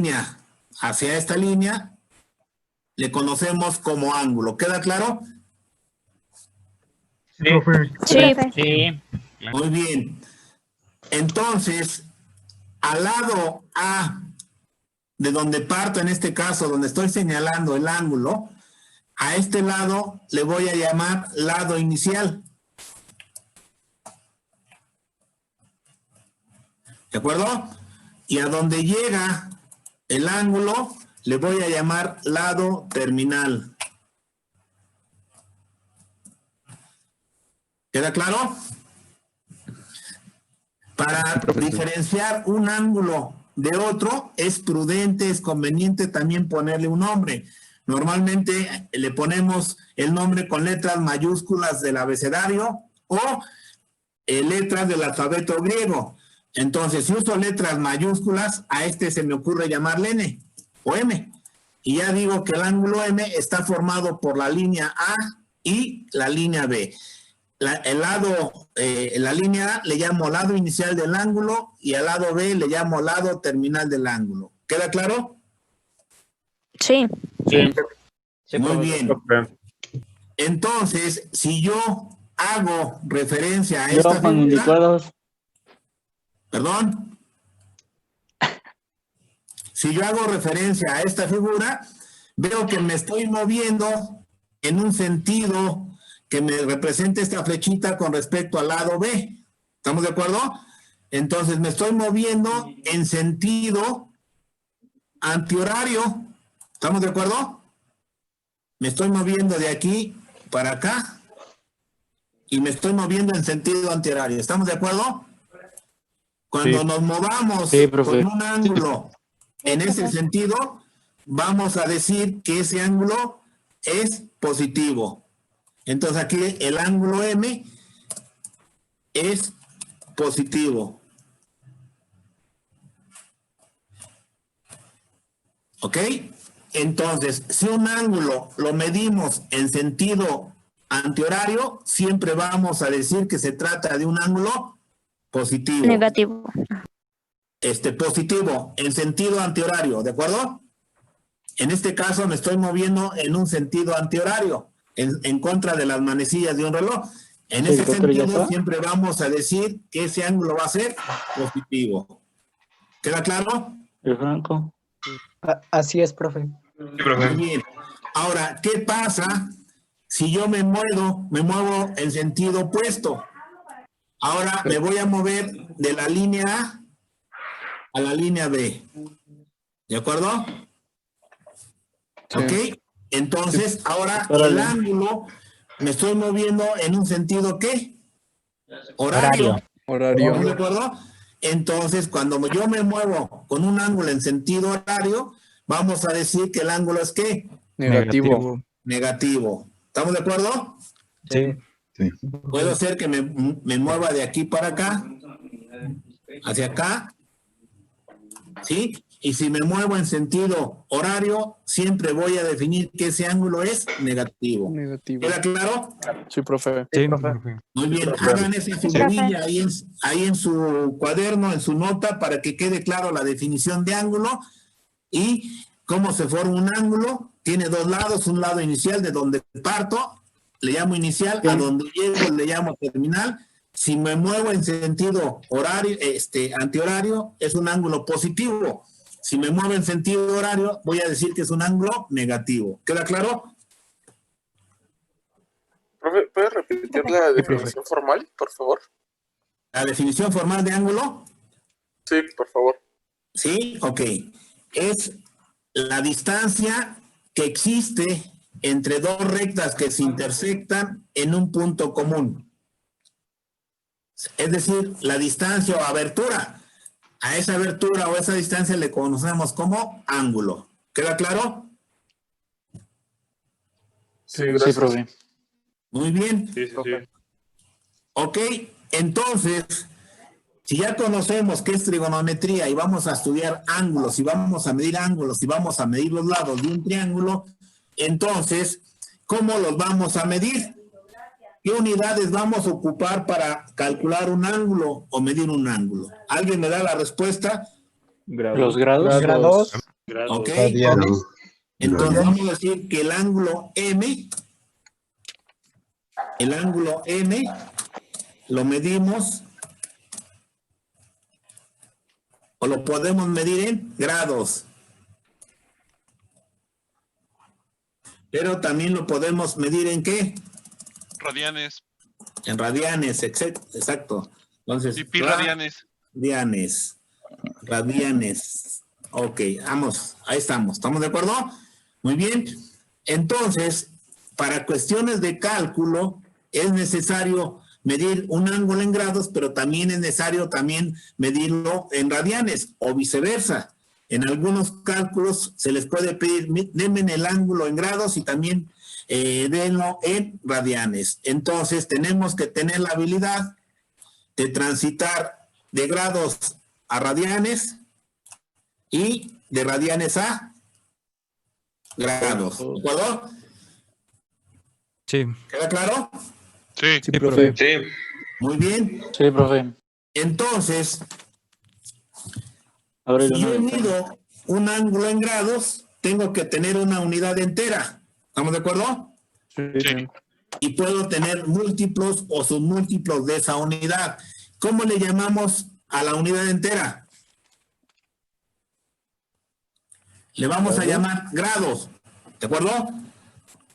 línea hacia esta línea le conocemos como ángulo. ¿Queda claro? Sí. Sí. Muy bien. Entonces, al lado A, de donde parto, en este caso, donde estoy señalando el ángulo, a este lado le voy a llamar lado inicial. ¿De acuerdo? Y a donde llega el ángulo, le voy a llamar lado terminal. ¿Queda claro? Para diferenciar un ángulo de otro, es prudente, es conveniente también ponerle un nombre. Normalmente le ponemos el nombre con letras mayúsculas del abecedario o letras del alfabeto griego. Entonces, si uso letras mayúsculas, a este se me ocurre llamarle N o M. Y ya digo que el ángulo M está formado por la línea A y la línea B. La línea A le llamo lado inicial del ángulo y al lado B le llamo lado terminal del ángulo. ¿Queda claro? Sí. Sí. Muy bien. Entonces, si yo hago referencia a esta figura... Perdón. Si yo hago referencia a esta figura, veo que me estoy moviendo en un sentido que me represente esta flechita con respecto al lado B. ¿Estamos de acuerdo? Entonces me estoy moviendo en sentido antihorario. ¿Estamos de acuerdo? Me estoy moviendo de aquí para acá y me estoy moviendo en sentido antihorario. ¿Estamos de acuerdo? Cuando nos movamos con un ángulo en ese sentido, vamos a decir que ese ángulo es positivo. Entonces aquí el ángulo M es positivo. ¿Ok? Entonces, si un ángulo lo medimos en sentido antihorario, siempre vamos a decir que se trata de un ángulo positivo. Negativo. Positivo en sentido antihorario, ¿de acuerdo? En este caso me estoy moviendo en un sentido antihorario, en contra de las manecillas de un reloj. En ese sentido siempre vamos a decir que ese ángulo va a ser positivo. ¿Queda claro? Franco. Así es, profe. Muy bien. Ahora, ¿qué pasa si yo me muevo en sentido opuesto? Ahora me voy a mover de la línea A la línea B. ¿De acuerdo? Sí. ¿Ok? Entonces, ahora el ángulo me estoy moviendo en un sentido ¿qué? Horario. ¿Estamos de acuerdo? Entonces, cuando yo me muevo con un ángulo en sentido horario, vamos a decir que el ángulo es ¿qué? Negativo. Negativo. ¿Estamos de acuerdo? Sí. Sí. Puedo hacer que me mueva de aquí para acá, hacia acá, ¿sí? Y si me muevo en sentido horario, siempre voy a definir que ese ángulo es negativo. ¿Queda claro? Sí, profe. Sí, Muy bien, hagan esa figurilla ahí en su cuaderno, en su nota, para que quede claro la definición de ángulo y cómo se forma un ángulo. Tiene dos lados, un lado inicial de donde parto, le llamo inicial, a donde llego le llamo terminal. Si me muevo en sentido horario, antihorario, es un ángulo positivo. Si me muevo en sentido horario, voy a decir que es un ángulo negativo. ¿Queda claro? Profe, ¿puedes repetir la definición formal, por favor? ¿La definición formal de ángulo? Sí, por favor. Sí, ok. Es la distancia que existe entre dos rectas que se intersectan en un punto común. Es decir, la distancia o abertura. A esa abertura o esa distancia le conocemos como ángulo. ¿Queda claro? Sí, gracias. Sí, profe. Muy bien. Sí. Ok, entonces, si ya conocemos qué es trigonometría y vamos a estudiar ángulos y vamos a medir ángulos y vamos a medir los lados de un triángulo, entonces, ¿cómo los vamos a medir? ¿Qué unidades vamos a ocupar para calcular un ángulo o medir un ángulo? ¿Alguien me da la respuesta? Los grados. Grados. ¿Ok? Radianes. Entonces vamos a decir que el ángulo M, lo medimos o lo podemos medir en grados. Pero también lo podemos medir en ¿qué? Radianes. En radianes, exacto. Entonces, Y pi radianes. Radianes. Ok, vamos, ahí estamos. ¿Estamos de acuerdo? Muy bien. Entonces, para cuestiones de cálculo, es necesario medir un ángulo en grados, pero también es necesario medirlo en radianes o viceversa. En algunos cálculos se les puede pedir, denme el ángulo en grados y también denlo en radianes. Entonces, tenemos que tener la habilidad de transitar de grados a radianes y de radianes a grados. ¿De acuerdo? Sí. ¿Queda claro? Sí. Sí, profe. Sí. Muy bien. Sí, profe. Entonces, Abre si el yo uno. mido un ángulo en grados, tengo que tener una unidad entera. ¿Estamos de acuerdo? Sí. Y puedo tener múltiplos o submúltiplos de esa unidad. ¿Cómo le llamamos a la unidad entera? Le vamos a llamar grados. ¿De acuerdo?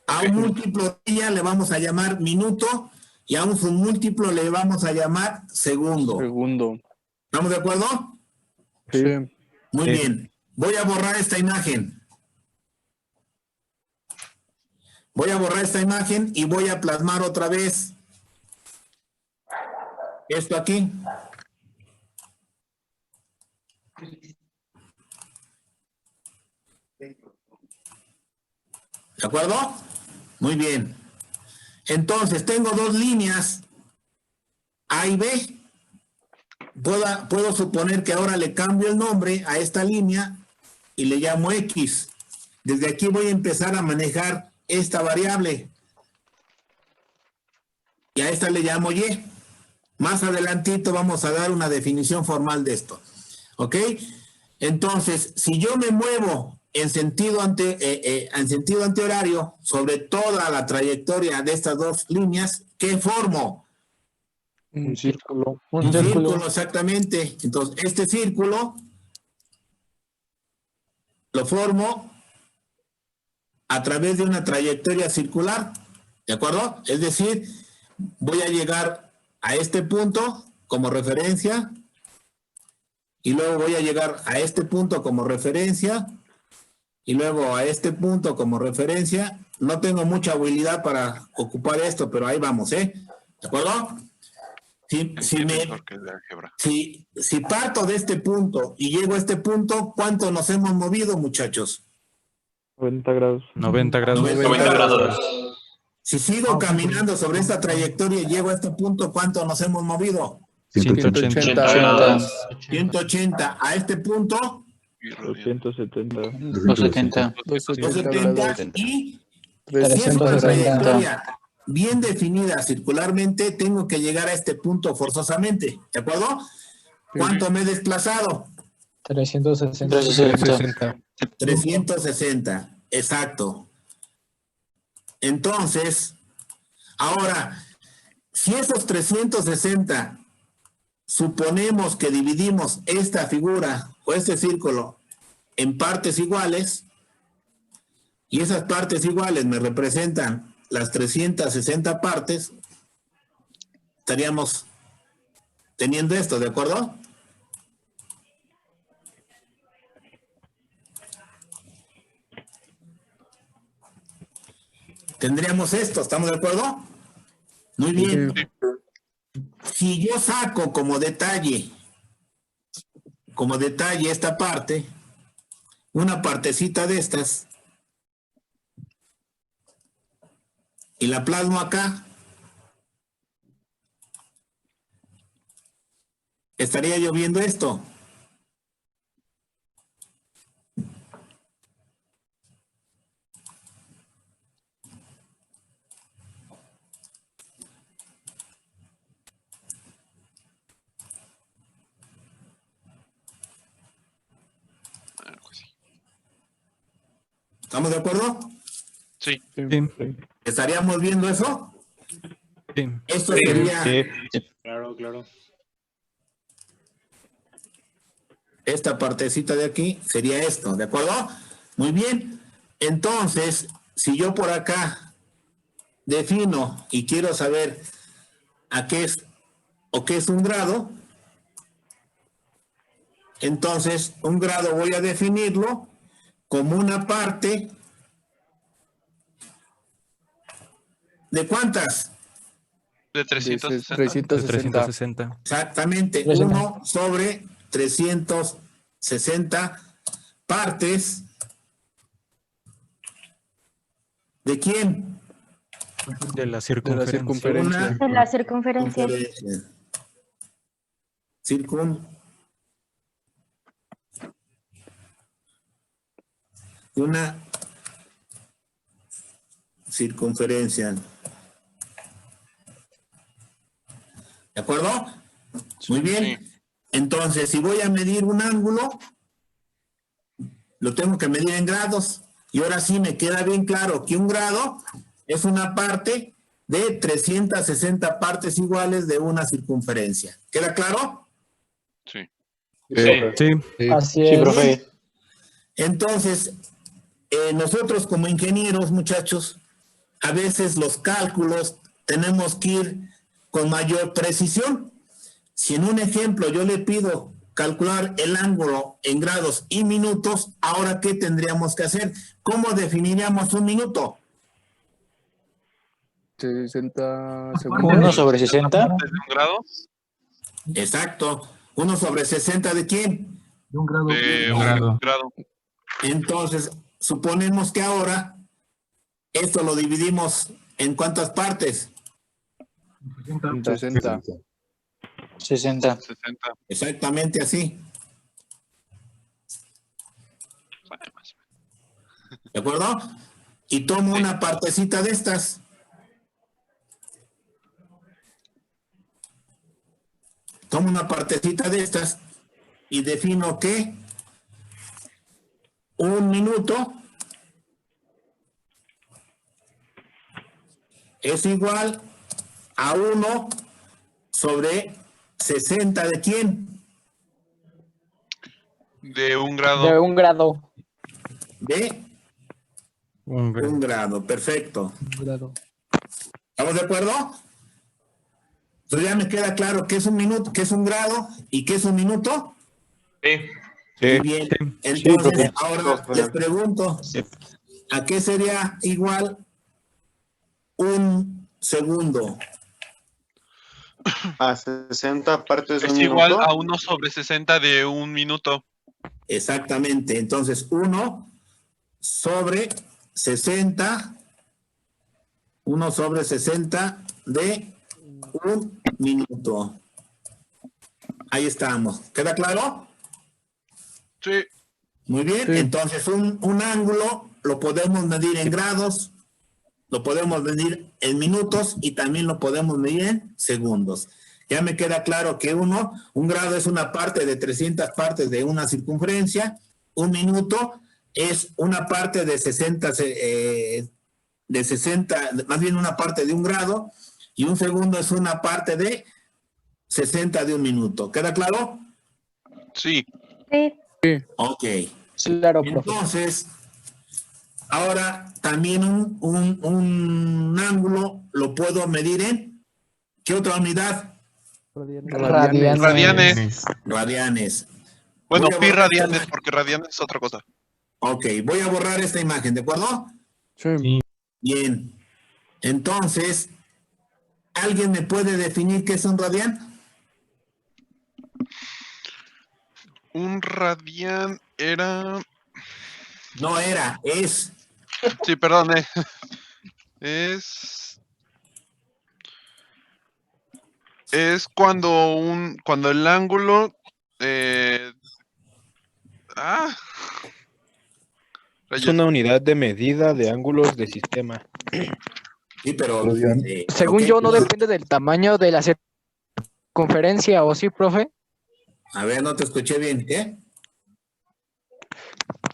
A un múltiplo de ella le vamos a llamar minuto y a un submúltiplo le vamos a llamar segundo. Segundo. ¿Estamos de acuerdo? Sí. Muy Sí. bien. Voy a borrar esta imagen. Voy a borrar esta imagen y voy a plasmar otra vez esto aquí. ¿De acuerdo? Muy bien. Entonces, tengo dos líneas, A y B. Puedo suponer que ahora le cambio el nombre a esta línea y le llamo X. Desde aquí voy a empezar a manejar esta variable. Y a esta le llamo Y. Más adelantito vamos a dar una definición formal de esto. ¿Ok? Entonces, si yo me muevo en sentido antihorario sobre toda la trayectoria de estas dos líneas, ¿qué formo? Un círculo. Un círculo, exactamente. Entonces, este círculo lo formo a través de una trayectoria circular, ¿de acuerdo? Es decir, voy a llegar a este punto como referencia y luego voy a llegar a este punto como referencia y luego a este punto como referencia. No tengo mucha habilidad para ocupar esto, pero ahí vamos, ¿eh? ¿De acuerdo? Entiendo porque es de álgebra. Si parto de este punto y llego a este punto, ¿cuánto nos hemos movido, muchachos? 90 grados. 90 grados. 90 grados. Si sigo caminando sobre esta trayectoria y llego a este punto, ¿cuánto nos hemos movido? 180. 180. 180. A este punto, Pi radianes. 270. 270. 270 y si es 360. una trayectoria bien definida circularmente, tengo que llegar a este punto forzosamente, ¿de acuerdo? ¿Cuánto me he desplazado? 360. 360. 360, exacto. Entonces, ahora, si esos 360 suponemos que dividimos esta figura o este círculo en partes iguales, y esas partes iguales me representan las 360 partes, estaríamos teniendo esto, ¿de acuerdo? Tendríamos esto, ¿estamos de acuerdo? Muy bien. Si yo saco como detalle esta parte, una partecita de estas, y la plasmo acá, estaría yo viendo esto. Algo así. ¿Estamos de acuerdo? Sí. Sí. ¿Estaríamos viendo eso? Sí. Esto sería, Claro, claro. esta partecita de aquí sería esto, ¿de acuerdo? Muy bien. Entonces, si yo por acá defino y quiero saber a qué es o qué es un grado, entonces un grado voy a definirlo como una parte ¿de cuántas? De 360. 360. Exactamente, 1 sobre 360 partes. ¿De quién? De la circunferencia. Una De la circunferencia. Una circunferencia. ¿De acuerdo? Muy bien. Sí. Entonces, si voy a medir un ángulo, lo tengo que medir en grados. Y ahora sí me queda bien claro que un grado es una parte de 360 partes iguales de una circunferencia. ¿Queda claro? Sí. Sí. Así Sí, es. profe. Entonces, nosotros como ingenieros, muchachos, a veces los cálculos tenemos que ir con mayor precisión. Si en un ejemplo yo le pido calcular el ángulo en grados y minutos, ahora ¿qué tendríamos que hacer? ¿Cómo definiríamos un minuto? 60 1 segundos. sobre 60. ¿Desde un grado? Exacto. 1 sobre 60 ¿de quién? De un grado. Entonces, suponemos que ahora esto lo dividimos en ¿cuántas partes? 60. 60. 60. Exactamente así. ¿De acuerdo? Y tomo una partecita de estas. Tomo una partecita de estas y defino que un minuto es igual a 1 sobre 60 ¿de quién? De un grado. De un grado. De Un grado. un grado. Perfecto. Grado. ¿Estamos de acuerdo? Entonces ya me queda claro qué es un minuto, qué es un grado y qué es un minuto. Muy bien. Entonces, ahora les pregunto, ¿a qué sería igual un segundo? A 60 partes de Es un igual minuto. a 1 sobre 60 de un minuto. Exactamente. Entonces, 1 sobre 60, 1 sobre 60 de un minuto. Ahí estamos. ¿Queda claro? Sí. Muy bien. Sí. Entonces, un ángulo lo podemos medir en grados, lo podemos medir en minutos y también lo podemos medir en segundos. Ya me queda claro que un grado es una parte de 300 partes de una circunferencia, un minuto es una parte de 60, más bien una parte de un grado, y un segundo es una parte de 60 de un minuto. ¿Queda claro? Sí. Sí. Ok. Claro, profe. Entonces, ahora también un ángulo lo puedo medir en ¿qué otra unidad? Radianes. Radianes. Radianes. Bueno, Voy a pi borrar esta radianes, imagen. porque radianes es otra cosa. Ok, voy a borrar esta imagen, ¿de acuerdo? Sí. Bien. Entonces, ¿alguien me puede definir qué es un radian? Un radian era... No era, es. Sí, perdón. Es cuando el ángulo... Es Rayos. una unidad de medida de ángulos de sistema. Sí, pero... Según ok, yo, no depende del tamaño de la circunferencia, ¿o sí, profe? A ver, no te escuché bien. ¿Qué?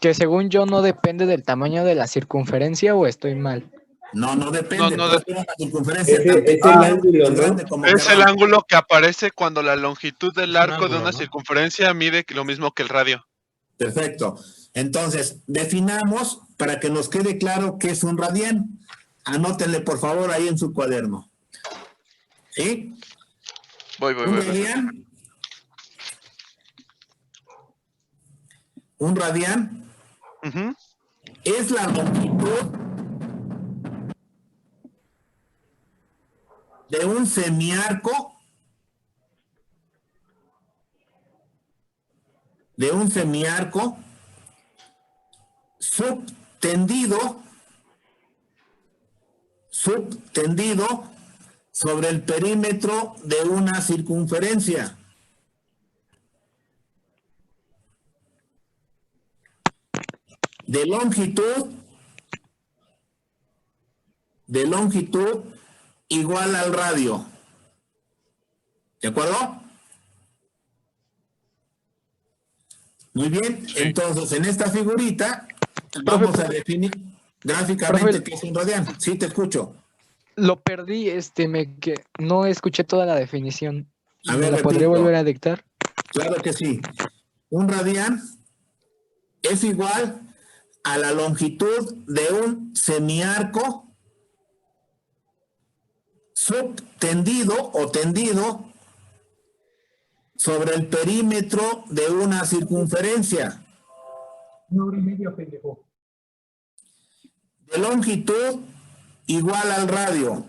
Que según yo no depende del tamaño de la circunferencia, ¿o estoy mal? No, no depende. No, puede ser una circunferencia Es tan el pequeña ángulo, o ¿no? grande como Es el queramos. ángulo que aparece cuando la longitud del un arco de ángulo, una ¿no? circunferencia mide lo mismo que el radio. Perfecto. Entonces, definamos para que nos quede claro qué es un radián. Anótenle, por favor, ahí en su cuaderno. ¿Sí? Voy. Un radián Ujú. es la longitud de un semiarco subtendido sobre el perímetro de una circunferencia. De longitud igual al radio. ¿De acuerdo? Muy bien, entonces en esta figurita vamos a definir gráficamente qué es un radián. Sí, te escucho. Lo perdí, no escuché toda la definición. A ¿Me ver, la podría repito. volver a dictar? Claro que sí. Un radián es igual a la longitud de un semiarco subtendido o tendido sobre el perímetro de una circunferencia. Una hora y media, pendejo. De longitud igual al radio.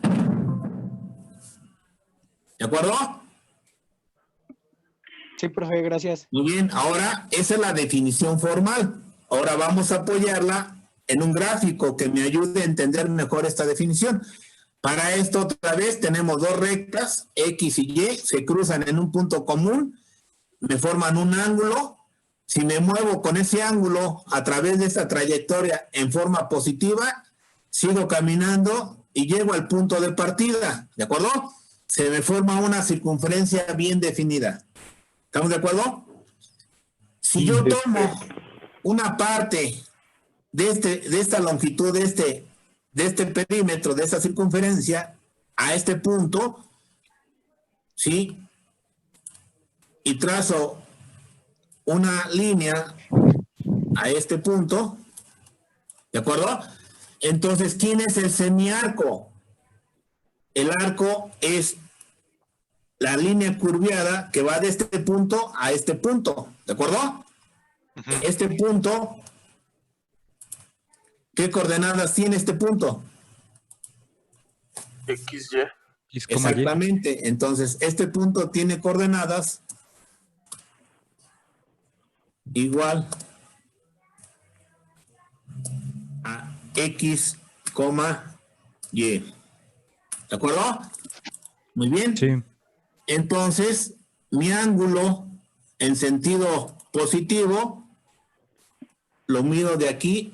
¿De acuerdo? Sí, profe, gracias. Muy bien, ahora esa es la definición formal. Ahora vamos a apoyarla en un gráfico que me ayude a entender mejor esta definición. Para esto, otra vez, tenemos dos rectas, X y Y, se cruzan en un punto común, me forman un ángulo. Si me muevo con ese ángulo a través de esta trayectoria en forma positiva, sigo caminando y llego al punto de partida, ¿de acuerdo? Se me forma una circunferencia bien definida. ¿Estamos de acuerdo? Si yo tomo una parte de esta longitud, de este perímetro, de esta circunferencia, a este punto, ¿sí? Y trazo una línea a este punto, ¿de acuerdo? Entonces, ¿quién es el semiarco? El arco es la línea curviada que va de este punto a este punto, ¿de acuerdo? Este punto, ¿qué coordenadas tiene este punto? XY. X, Y. Exactamente, entonces este punto tiene coordenadas igual a X, Y. ¿De acuerdo? Muy bien. Sí. Entonces, mi ángulo en sentido positivo lo mido de aquí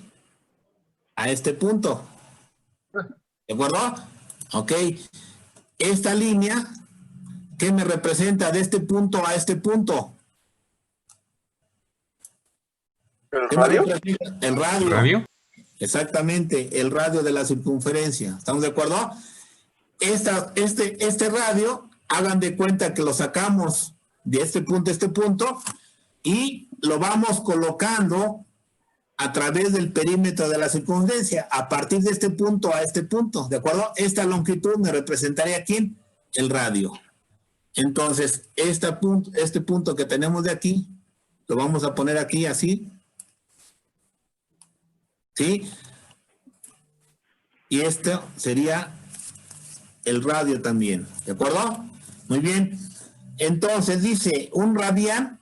a este punto. ¿De acuerdo? Ok. Esta línea, ¿qué me representa de este punto a este punto? ¿El ¿Qué me radio? representa? El radio. ¿Radio? Exactamente, el radio de la circunferencia. ¿Estamos de acuerdo? Este radio, hagan de cuenta que lo sacamos de este punto a este punto y lo vamos colocando a través del perímetro de la circunferencia, a partir de este punto a este punto, ¿de acuerdo? Esta longitud me representaría ¿quién? El radio. Entonces, este punto que tenemos de aquí, lo vamos a poner aquí así, ¿sí? Y esto sería el radio también, ¿de acuerdo? Muy bien. Entonces dice, un radián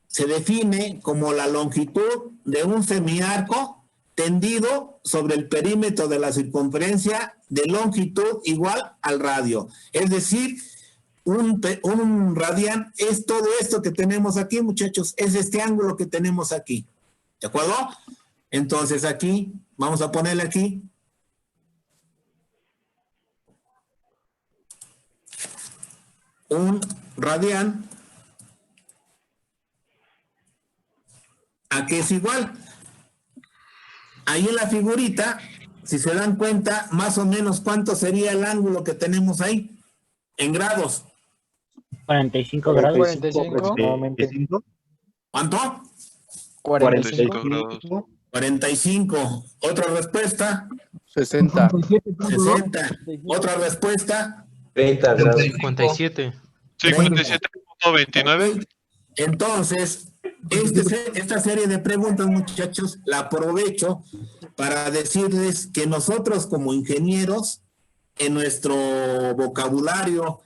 se define como la longitud de un semiarco tendido sobre el perímetro de la circunferencia de longitud igual al radio. Es decir, un radián es todo esto que tenemos aquí, muchachos, es este ángulo que tenemos aquí, ¿de acuerdo? Entonces aquí, vamos a ponerle aquí, un radián ¿A qué es igual? Ahí en la figurita, si se dan cuenta, más o menos cuánto sería el ángulo que tenemos ahí en grados. 45 grados. 45. ¿Cuánto? 45 grados. 45. ¿Otra respuesta? 60. 60. ¿Otra respuesta? 30 grados. 57. 57.29. Entonces, esta serie de preguntas, muchachos, la aprovecho para decirles que nosotros como ingenieros, en nuestro vocabulario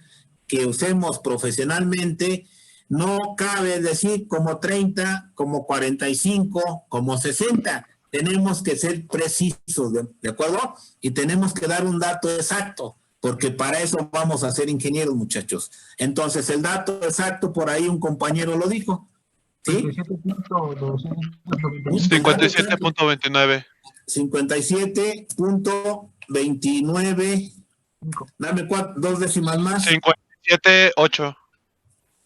que usemos profesionalmente, no cabe decir como 30, como 45, como 60. Tenemos que ser precisos, ¿de acuerdo? Y tenemos que dar un dato exacto, porque para eso vamos a ser ingenieros, muchachos. Entonces, el dato exacto, por ahí un compañero lo dijo. ¿Sí? 57.29. 57.29. Dame dos décimas más. 57.8.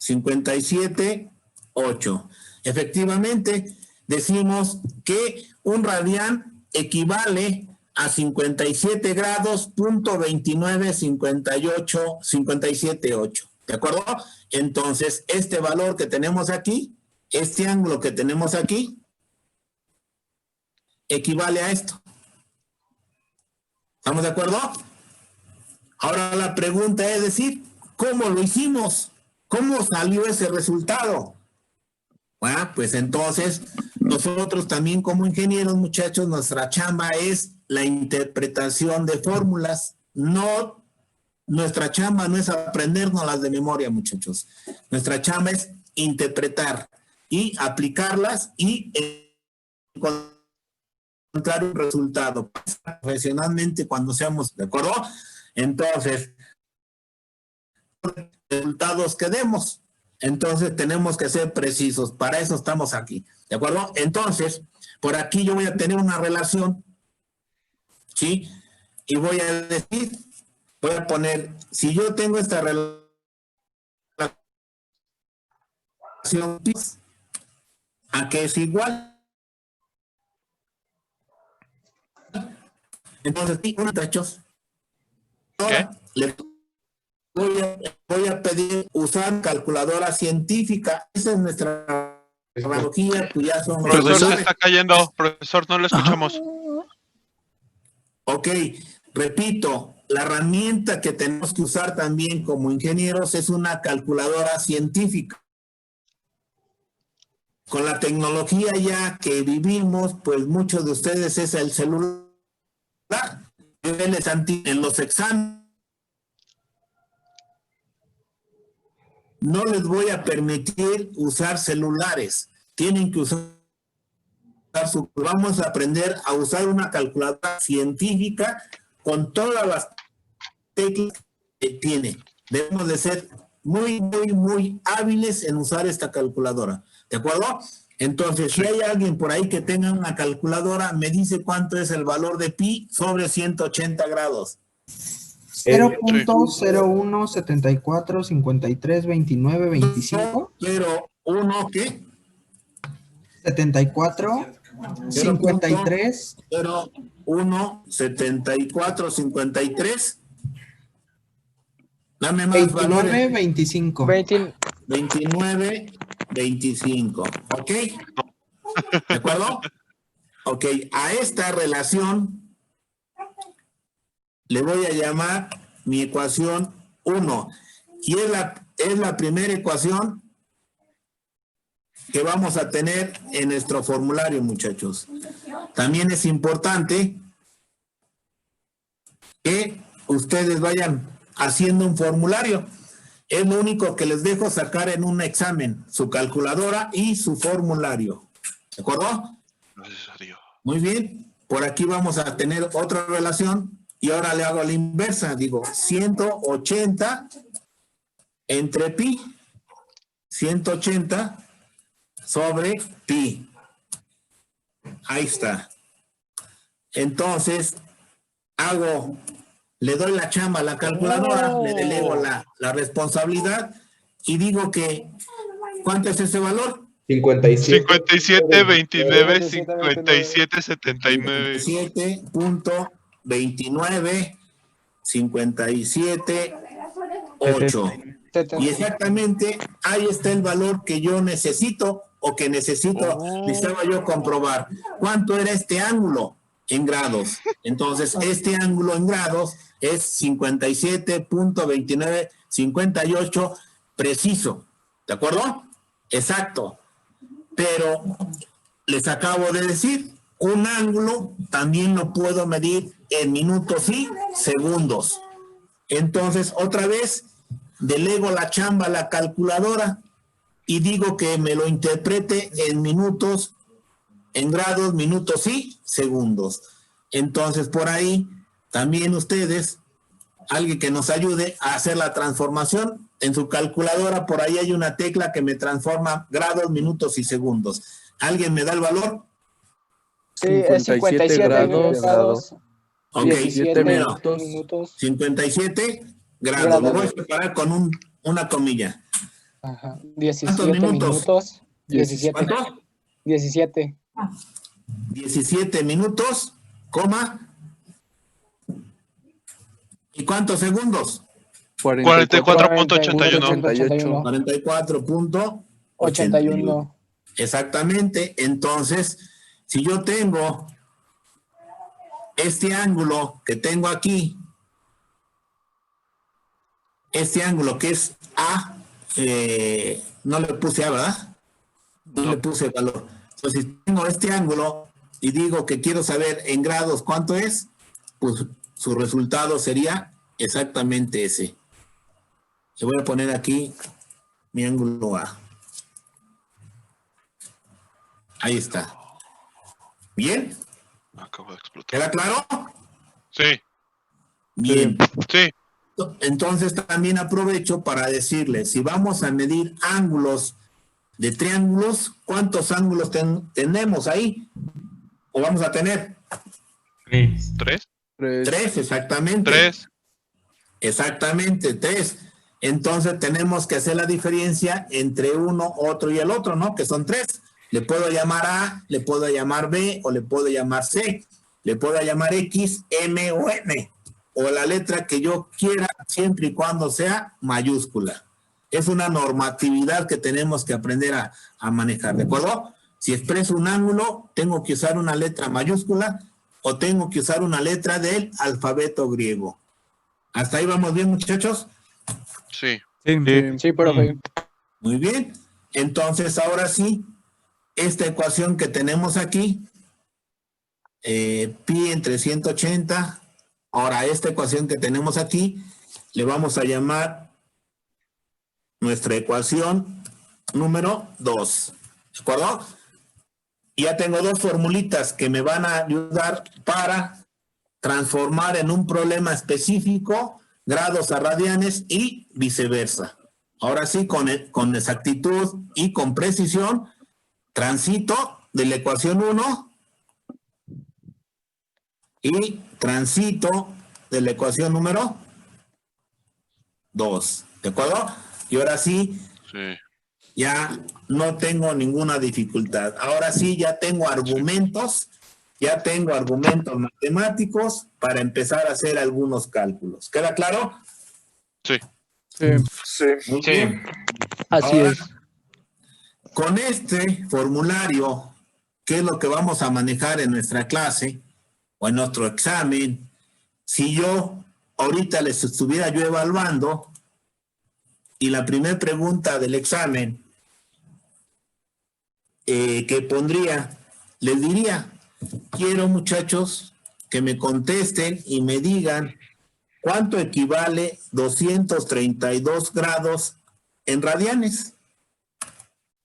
57.8. Efectivamente, decimos que un radián equivale a 57 grados, punto 29, 58, 57.8. ¿De acuerdo? Entonces, este valor que tenemos aquí, este ángulo que tenemos aquí, equivale a esto. ¿Estamos de acuerdo? Ahora la pregunta es decir, ¿cómo lo hicimos? ¿Cómo salió ese resultado? Bueno, pues entonces, nosotros también como ingenieros, muchachos, nuestra chamba es la interpretación de fórmulas. No, nuestra chamba no es aprendernos las de memoria, muchachos. Nuestra chamba es interpretar y aplicarlas y encontrar un resultado profesionalmente cuando seamos, ¿de acuerdo? Entonces, resultados que demos. Entonces tenemos que ser precisos, para eso estamos aquí, ¿de acuerdo? Entonces, por aquí yo voy a tener una relación, ¿sí? Y voy a decir, voy a poner, si yo tengo esta relación, ¿a qué es igual? Entonces, muchachos, ahora le voy a pedir usar calculadora científica. Esa es nuestra analogía, pues ya son... Profesor, se está cayendo. Profesor, no lo escuchamos. Ok, repito, la herramienta que tenemos que usar también como ingenieros es una calculadora científica. Con la tecnología ya que vivimos, pues muchos de ustedes es el celular. En los exámenes no les voy a permitir usar celulares. Tienen que usar vamos a aprender a usar una calculadora científica con todas las teclas que tiene. Debemos de ser muy, muy, muy hábiles en usar esta calculadora. ¿De acuerdo? Entonces, si hay alguien por ahí que tenga una calculadora, me dice cuánto es el valor de pi sobre 180 grados. 0.0174532925. 0.1 ¿qué? 74 53 0.1 74 53. Dame más 29 valores. 25. 29 25. ¿Ok? ¿De acuerdo? Ok, a esta relación le voy a llamar mi ecuación 1. Y es la primera ecuación que vamos a tener en nuestro formulario, muchachos. También es importante que ustedes vayan haciendo un formulario. Es lo único que les dejo sacar en un examen, su calculadora y su formulario. ¿De acuerdo? Gracias a Dios. Muy bien. Por aquí vamos a tener otra relación y ahora le hago la inversa. Digo, 180 entre pi, 180 sobre pi. Ahí está. Entonces, le doy la chamba a la calculadora, le delego la responsabilidad y digo que, ¿cuánto es ese valor? 57, 29, 57, 79. 57.29, 57, 8. Y exactamente ahí está el valor que yo necesito o que necesitaba yo comprobar. ¿Cuánto era este ángulo en grados? Entonces, este ángulo en grados es 57.29, 58 preciso. ¿De acuerdo? Exacto. Pero les acabo de decir, un ángulo también lo puedo medir en minutos y segundos. Entonces, otra vez, delego la chamba a la calculadora y digo que me lo interprete en minutos, en grados, minutos y segundos. Entonces, por ahí, también ustedes, alguien que nos ayude a hacer la transformación en su calculadora, por ahí hay una tecla que me transforma grados, minutos y segundos. ¿Alguien me da el valor? Sí, es 57 grados. Ok, 17 minutos. minutos. 57 grados. Lo voy a separar con una comilla. Ajá. 17 ¿Cuántos minutos? minutos. 17. ¿Cuánto? 17. 17 minutos, coma. ¿Y cuántos segundos? 44.81. 44.81. Exactamente. Entonces, si yo tengo este ángulo que tengo aquí, este ángulo que es A, no le puse A, ¿verdad? No le puse valor. Entonces, si tengo este ángulo y digo que quiero saber en grados cuánto es, pues su resultado sería exactamente ese. Le voy a poner aquí mi ángulo A. Ahí está. ¿Bien? Acabo de explotar. ¿Queda claro? Sí. Bien. Sí. Entonces también aprovecho para decirles, si vamos a medir ángulos de triángulos, ¿cuántos ángulos tenemos ahí? ¿O vamos a tener? 3. 3, exactamente. 3. Exactamente, 3. Entonces tenemos que hacer la diferencia entre uno, otro y el otro, ¿no? Que son 3. Le puedo llamar A, le puedo llamar B o le puedo llamar C. Le puedo llamar X, M o N. O la letra que yo quiera, siempre y cuando sea mayúscula. Es una normatividad que tenemos que aprender a manejar, ¿de acuerdo? Si expreso un ángulo, tengo que usar una letra mayúscula o tengo que usar una letra del alfabeto griego. ¿Hasta ahí vamos bien, muchachos? Sí. Sí, profe. Muy bien. Entonces, ahora sí, esta ecuación que tenemos aquí, pi entre 180, ahora esta ecuación que tenemos aquí, le vamos a llamar nuestra ecuación número 2. ¿De acuerdo? Y ya tengo dos formulitas que me van a ayudar para transformar en un problema específico grados a radianes y viceversa. Ahora sí, con exactitud y con precisión, transito de la ecuación 1 y transito de la ecuación número 2. ¿De acuerdo? Y ahora sí, ya no tengo ninguna dificultad. Ahora sí, ya tengo argumentos matemáticos para empezar a hacer algunos cálculos. ¿Queda claro? Sí. Muy bien. Así Ahora, es. con este formulario, ¿qué es lo que vamos a manejar en nuestra clase o en nuestro examen? Si yo ahorita les estuviera yo evaluando y la primera pregunta del examen que pondría, les diría, quiero, muchachos, que me contesten y me digan cuánto equivale 232 grados en radianes.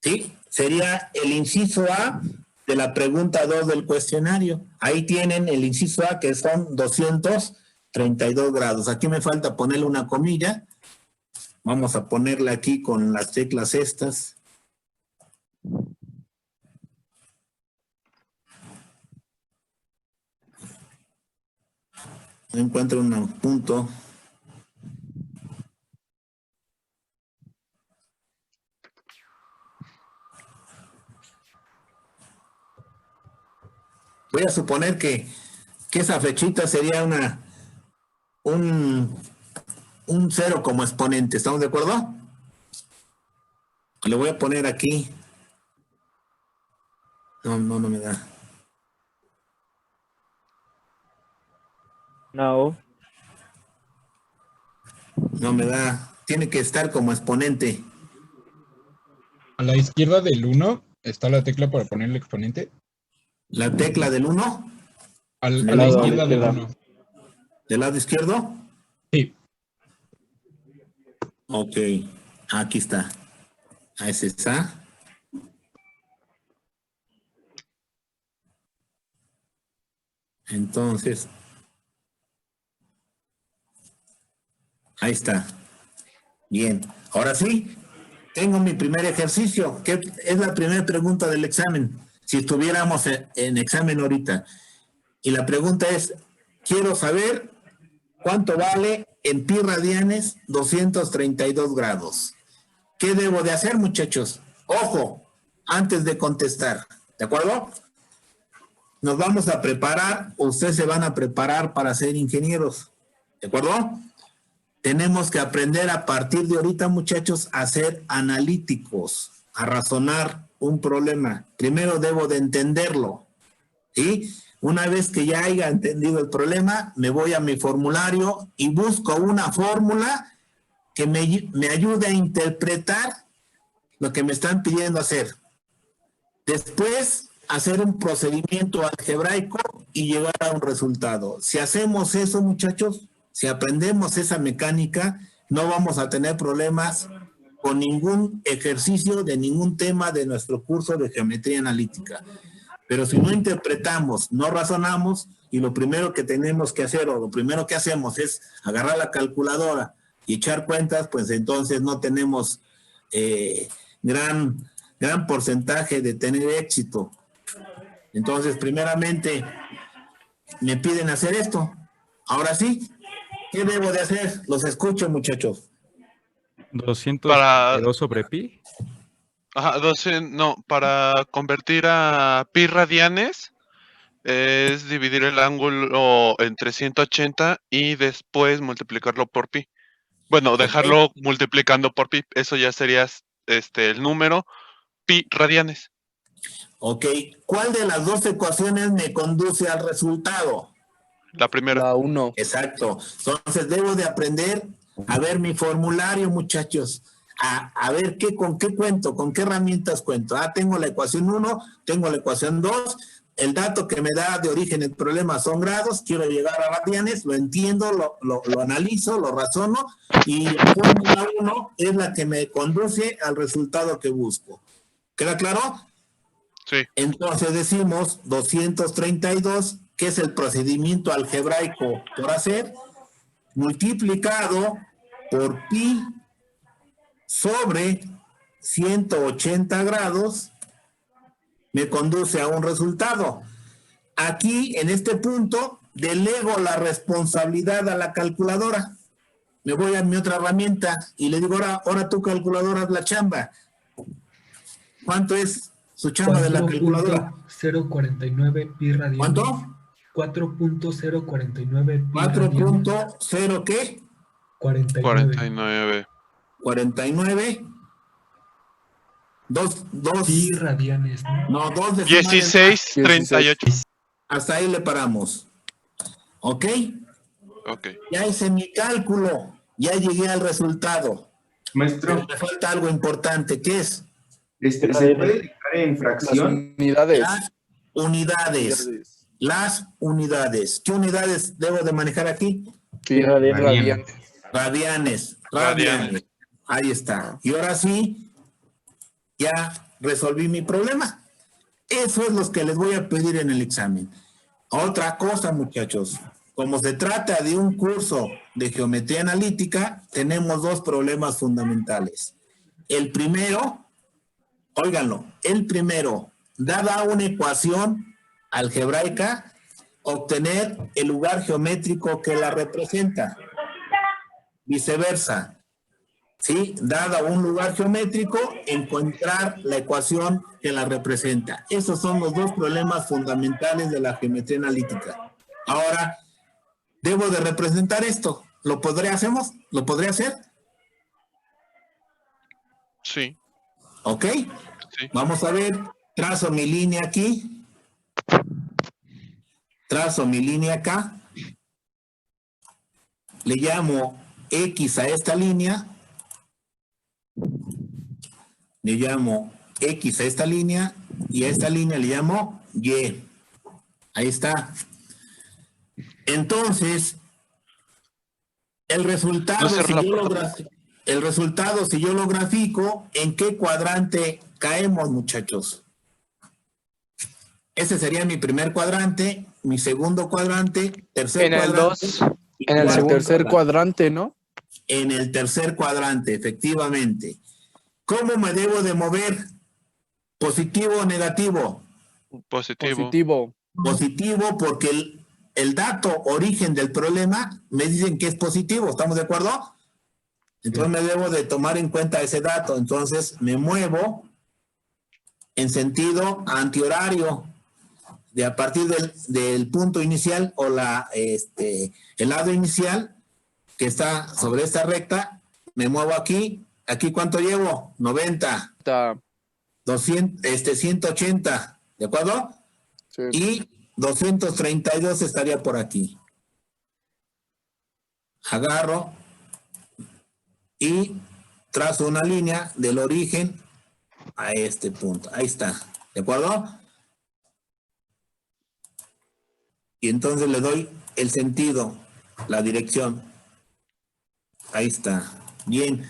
¿Sí? Sería el inciso A de la pregunta 2 del cuestionario. Ahí tienen el inciso A, que son 232 grados. Aquí me falta ponerle una comilla. Vamos a ponerla aquí con las teclas estas. No encuentro un punto. Voy a suponer que esa flechita sería un 0 como exponente. ¿Estamos de acuerdo? Le voy a poner aquí. No me da. No. No me da. Tiene que estar como exponente. A la izquierda del 1 está la tecla para poner el exponente. ¿La tecla del 1? A la izquierda del 1. ¿Del lado izquierdo? Sí. Ok. Aquí está. Ahí está. Entonces, ahí está. Bien. Ahora sí, tengo mi primer ejercicio, que es la primera pregunta del examen. Si estuviéramos en examen ahorita. Y la pregunta es, quiero saber cuánto vale en pi radianes 232 grados. ¿Qué debo de hacer, muchachos? Ojo, antes de contestar, ¿de acuerdo? Nos vamos a preparar, ustedes se van a preparar para ser ingenieros, ¿de acuerdo? Tenemos que aprender a partir de ahorita, muchachos, a ser analíticos, a razonar un problema. Primero debo de entenderlo, ¿sí? Una vez que ya haya entendido el problema, me voy a mi formulario y busco una fórmula que me ayude a interpretar lo que me están pidiendo hacer. Después, hacer un procedimiento algebraico y llegar a un resultado. Si hacemos eso, muchachos, si aprendemos esa mecánica, no vamos a tener problemas con ningún ejercicio de ningún tema de nuestro curso de geometría analítica. Pero si no interpretamos, no razonamos, y lo primero que tenemos que hacer, o lo primero que hacemos es agarrar la calculadora y echar cuentas, pues entonces no tenemos gran porcentaje de tener éxito. Entonces, primeramente, me piden hacer esto. Ahora sí, ¿qué debo de hacer? Los escucho, muchachos. 202 sobre pi. Ajá, para convertir a pi radianes es dividir el ángulo entre 180 y después multiplicarlo por pi. Bueno, dejarlo multiplicando por pi, eso ya sería el número pi radianes. Ok, ¿cuál de las dos ecuaciones me conduce al resultado? La primera. La 1. Exacto. Entonces debo de aprender a ver mi formulario, muchachos. A ver con qué cuento, con qué herramientas cuento. Tengo la ecuación 1, tengo la ecuación 2. El dato que me da de origen el problema son grados. Quiero llegar a radianes, lo entiendo, lo analizo, lo razono. Y la fórmula 1 es la que me conduce al resultado que busco. ¿Queda claro? Sí. Entonces decimos 232, que es el procedimiento algebraico por hacer, multiplicado por pi sobre 180 grados, me conduce a un resultado. Aquí, en este punto, delego la responsabilidad a la calculadora. Me voy a mi otra herramienta y le digo, ahora tu calculadora haz la chamba. ¿Cuánto es su chamba de la calculadora? 4.049 pi radianes. ¿Cuánto? 4.049 pi 4.0 ¿qué? 49. 49. 2 pi radianes, ¿no? No, 2 de 16:38. Hasta ahí le paramos. ¿Ok? Ok. Ya hice mi cálculo. Ya llegué al resultado. Maestro. Pero me falta algo importante. ¿Qué es? ¿Se puede dejar en fracción? Las unidades. Las unidades. ¿Qué unidades debo de manejar aquí? Pi radianes. Radianes. Ahí está. Y ahora sí, ya resolví mi problema. Eso es lo que les voy a pedir en el examen. Otra cosa, muchachos. Como se trata de un curso de geometría analítica, tenemos dos problemas fundamentales. El primero, óiganlo, dada una ecuación algebraica, obtener el lugar geométrico que la representa. Viceversa. ¿sí? Dada un lugar geométrico, encontrar la ecuación que la representa. Esos son los dos problemas fundamentales de la geometría analítica. Ahora, debo de representar esto. ¿Lo podré hacer? Sí. ¿Ok? Sí. Vamos a ver. Trazo mi línea aquí. Trazo mi línea acá. Le llamo X a esta línea. Le llamo X a esta línea. Y a esta línea le llamo Y. Ahí está. Entonces, el resultado, si yo lo grafico, ¿en qué cuadrante caemos, muchachos? Ese sería mi primer cuadrante, mi segundo cuadrante, tercer cuadrante. En el tercer cuadrante, ¿no? En el tercer cuadrante, efectivamente. ¿Cómo me debo de mover? ¿Positivo o negativo? Positivo. Positivo porque el dato origen del problema me dicen que es positivo, ¿estamos de acuerdo? Entonces me debo de tomar en cuenta ese dato. Entonces me muevo en sentido antihorario. De a partir del punto inicial o el lado inicial que está sobre esta recta, me muevo aquí. ¿Aquí cuánto llevo? 90. 180, ¿de acuerdo? Sí. Y 232 estaría por aquí. Agarro y trazo una línea del origen a este punto. Ahí está, ¿de acuerdo? Y entonces le doy el sentido, la dirección. Ahí está. Bien.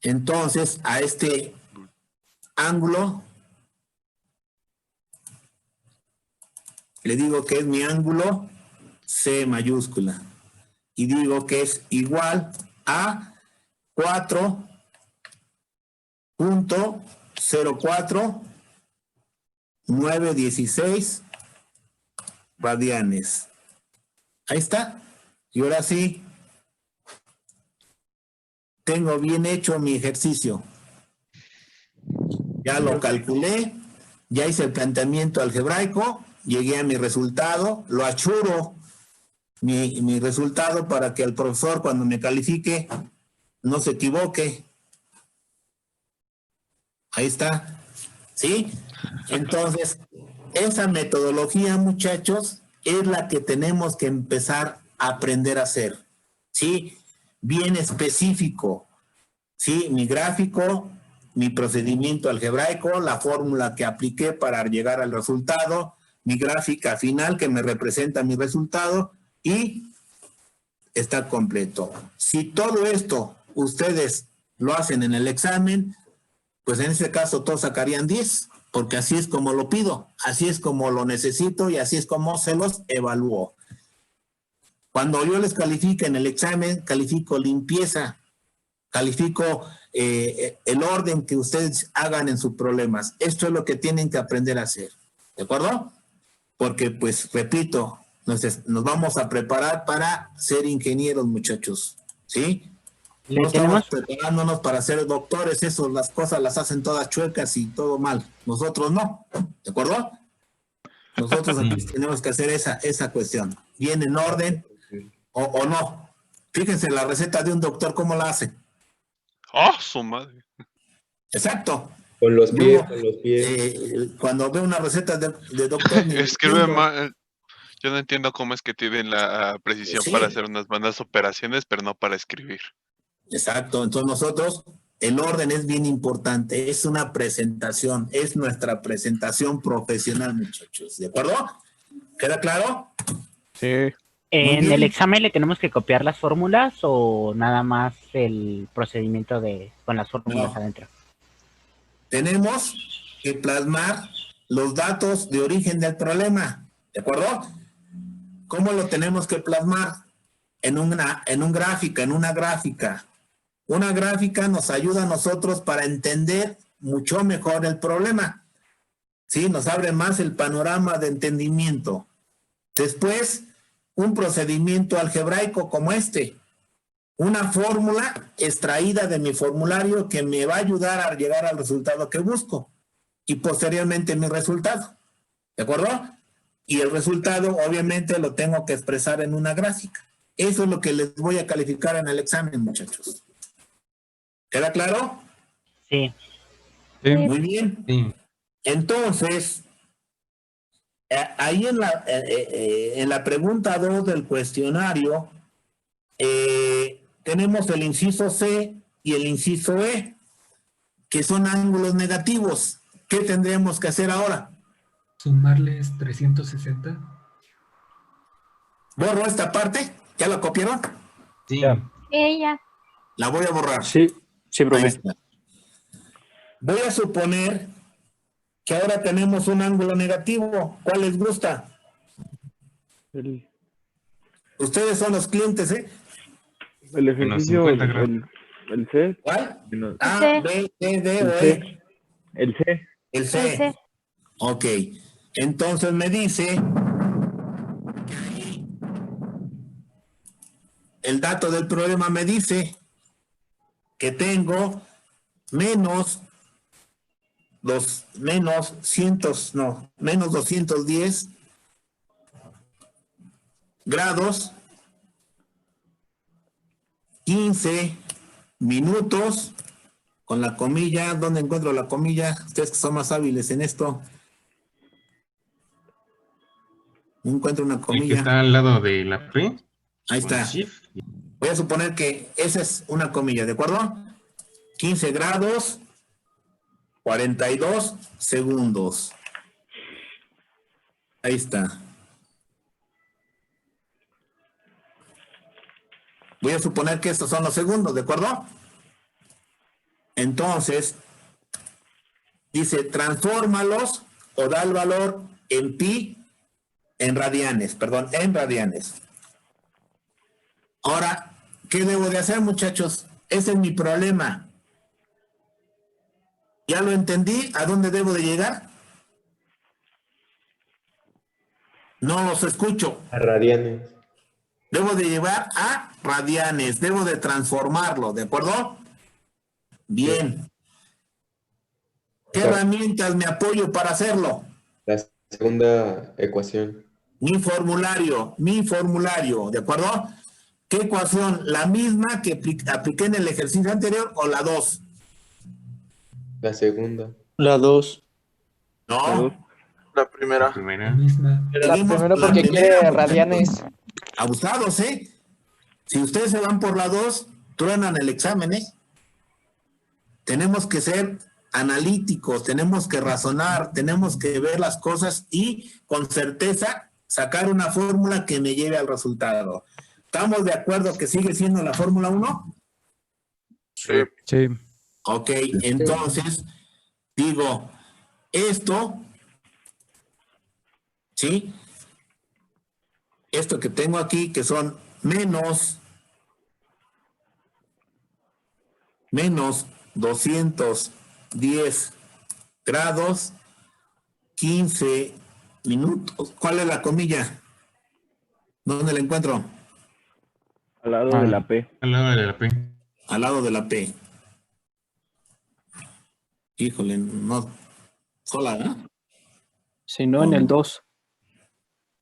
Entonces, a este ángulo le digo que es mi ángulo C mayúscula. Y digo que es igual a 4.04916 radianes. Ahí está. Y ahora sí, tengo bien hecho mi ejercicio. Ya lo calculé, ya hice el planteamiento algebraico, llegué a mi resultado, lo achuro mi resultado para que el profesor cuando me califique no se equivoque. Ahí está. ¿Sí? Entonces, esa metodología, muchachos, es la que tenemos que empezar a aprender a hacer. ¿Sí? Bien específico. ¿Sí? Mi gráfico, mi procedimiento algebraico, la fórmula que apliqué para llegar al resultado, mi gráfica final que me representa mi resultado y está completo. Si todo esto ustedes lo hacen en el examen, pues en ese caso todos sacarían 10, porque así es como lo pido, así es como lo necesito y así es como se los evalúo. Cuando yo les califique en el examen, califico limpieza, califico el orden que ustedes hagan en sus problemas. Esto es lo que tienen que aprender a hacer, ¿de acuerdo? Porque, pues, repito, nos vamos a preparar para ser ingenieros, muchachos, ¿sí? No estamos preparándonos para ser doctores, eso, las cosas las hacen todas chuecas y todo mal. Nosotros no, ¿de acuerdo? Nosotros aquí tenemos que hacer esa cuestión. Bien en orden o no. Fíjense la receta de un doctor, ¿cómo la hace? ¡Oh, su madre! Exacto. Con los pies, cuando veo una receta de doctor... Escribe mal. Yo no entiendo cómo es que tienen la precisión para hacer unas buenas operaciones, pero no para escribir. Exacto. Entonces nosotros, el orden es bien importante. Es una presentación. Es nuestra presentación profesional, muchachos. ¿De acuerdo? ¿Queda claro? Sí. ¿En el examen le tenemos que copiar las fórmulas o nada más el procedimiento con las fórmulas adentro? Tenemos que plasmar los datos de origen del problema, ¿de acuerdo? ¿Cómo lo tenemos que plasmar? En una gráfica. Una gráfica nos ayuda a nosotros para entender mucho mejor el problema. ¿Sí? Nos abre más el panorama de entendimiento. Después, un procedimiento algebraico como este. una fórmula extraída de mi formulario que me va a ayudar a llegar al resultado que busco y posteriormente mi resultado. ¿De acuerdo? Y el resultado obviamente lo tengo que expresar en una gráfica. Eso es lo que les voy a calificar en el examen, muchachos. ¿Queda claro? Sí. Muy bien. Entonces, ahí en la pregunta 2 del cuestionario, tenemos el inciso C y el inciso E, que son ángulos negativos. ¿Qué tendríamos que hacer ahora? Sumarles 360. ¿Borro esta parte? ¿Ya la copiaron? Sí. Ella. La voy a borrar. Sí, Ahí profe. está. Voy a suponer que ahora tenemos un ángulo negativo. ¿Cuál les gusta? Ustedes son los clientes, ¿eh? El ejercicio, 50 grados. el C. ¿Cuál? menos- A, C. B, C, D El o C. E. El C. El C. El C. Ok. Entonces me dice el dato del problema me dice que tengo menos 210 grados, 15 minutos, con la comilla. ¿Dónde encuentro la comilla? Ustedes que son más hábiles en esto. No encuentro una El que comilla. está al lado de la P. Ahí con está. Shift. Voy a suponer que esa es una comilla, ¿de acuerdo? 15 grados, 42 segundos. Ahí está. Voy a suponer que estos son los segundos, ¿de acuerdo? Entonces, dice, transfórmalos o da el valor en pi, en radianes. Ahora, ¿qué debo de hacer, muchachos? Ese es mi problema. ¿Ya lo entendí? ¿A dónde debo de llegar? No los escucho. A radianes. Debo de llevar a radianes, debo de transformarlo, ¿de acuerdo? Bien. ¿Qué herramientas me apoyo para hacerlo? La segunda ecuación. Mi formulario, ¿de acuerdo? ¿Qué ecuación? ¿La misma que apliqué en el ejercicio anterior o la 2? La segunda. La 2. No. La primera. La primera. Misma. La Seguimos primera con la porque primera, quiere muchachos. radianes. Abusados, ¿eh? Si ustedes se van por la 2, truenan el examen, ¿eh? Tenemos que ser analíticos, tenemos que razonar, tenemos que ver las cosas y con certeza sacar una fórmula que me lleve al resultado. ¿Estamos de acuerdo que sigue siendo la fórmula 1? Sí. Sí. Ok, entonces digo, esto, ¿sí? Esto que tengo aquí, que son menos 210 grados, 15 minutos. ¿Cuál es la comilla? ¿Dónde la encuentro? Al lado de la P. Al lado de la P. Al lado de la P. Híjole, no. Sola, ¿eh? Si no, en el 2.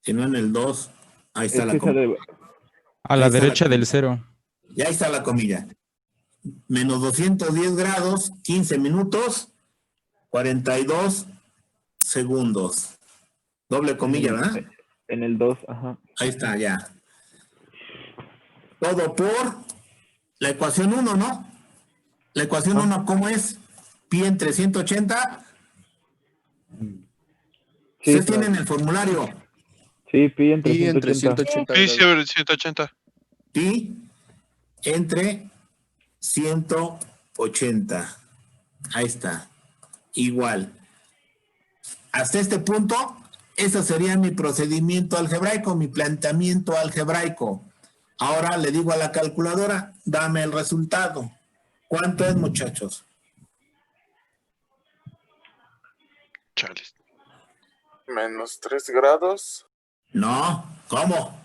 Si no en el 2, ahí está la Es que esa comilla. de- A la Ahí está derecha la del comilla. 0. Y ahí está la comilla. Menos 210 grados, 15 minutos, 42 segundos. Doble comilla, ¿verdad? En el 2, ajá. Ahí está, ya. Todo por la ecuación 1, ¿no? La ecuación 1, ¿cómo es? Pi entre 180. Sí, Ustedes tienen el formulario. Sí, pi entre Y entre 180. 180 Sí, grados. 180. Pi entre 180. Ahí está. Igual. Hasta este punto, ese sería mi procedimiento algebraico, mi planteamiento algebraico. Ahora le digo a la calculadora, dame el resultado. ¿Cuánto es, muchachos? Chales. Menos 3 grados. No, ¿cómo?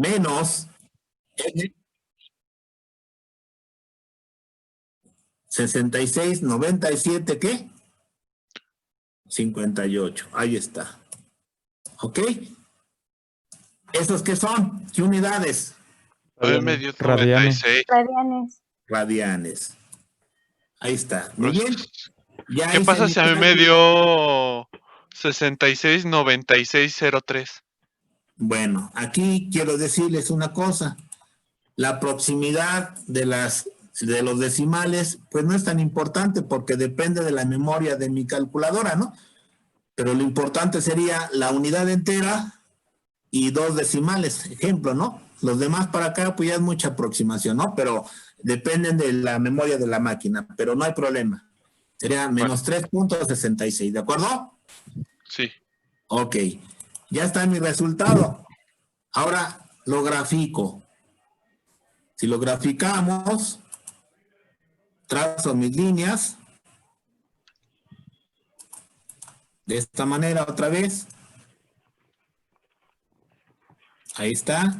menos 66, 97, ¿qué? 58. Ahí está. ¿Ok? ¿Esos qué son? ¿Qué unidades? Me dio Radianes. 96. Radianes. Radianes. Ahí está. Muy bien. Ya ¿Qué hice pasa mi si a mí me cálculo. dio 66, 96, 03? Bueno, aquí quiero decirles una cosa. La proximidad de los decimales, pues no es tan importante porque depende de la memoria de mi calculadora, ¿no? Pero lo importante sería la unidad entera y 2 decimales, ejemplo, ¿no? Los demás para acá, pues ya es mucha aproximación, ¿no? Pero dependen de la memoria de la máquina, pero no hay problema. Sería menos 3.66, ¿de acuerdo? Sí. Ok, ya está mi resultado. Ahora lo grafico. Si lo graficamos, trazo mis líneas de esta manera otra vez. Ahí está.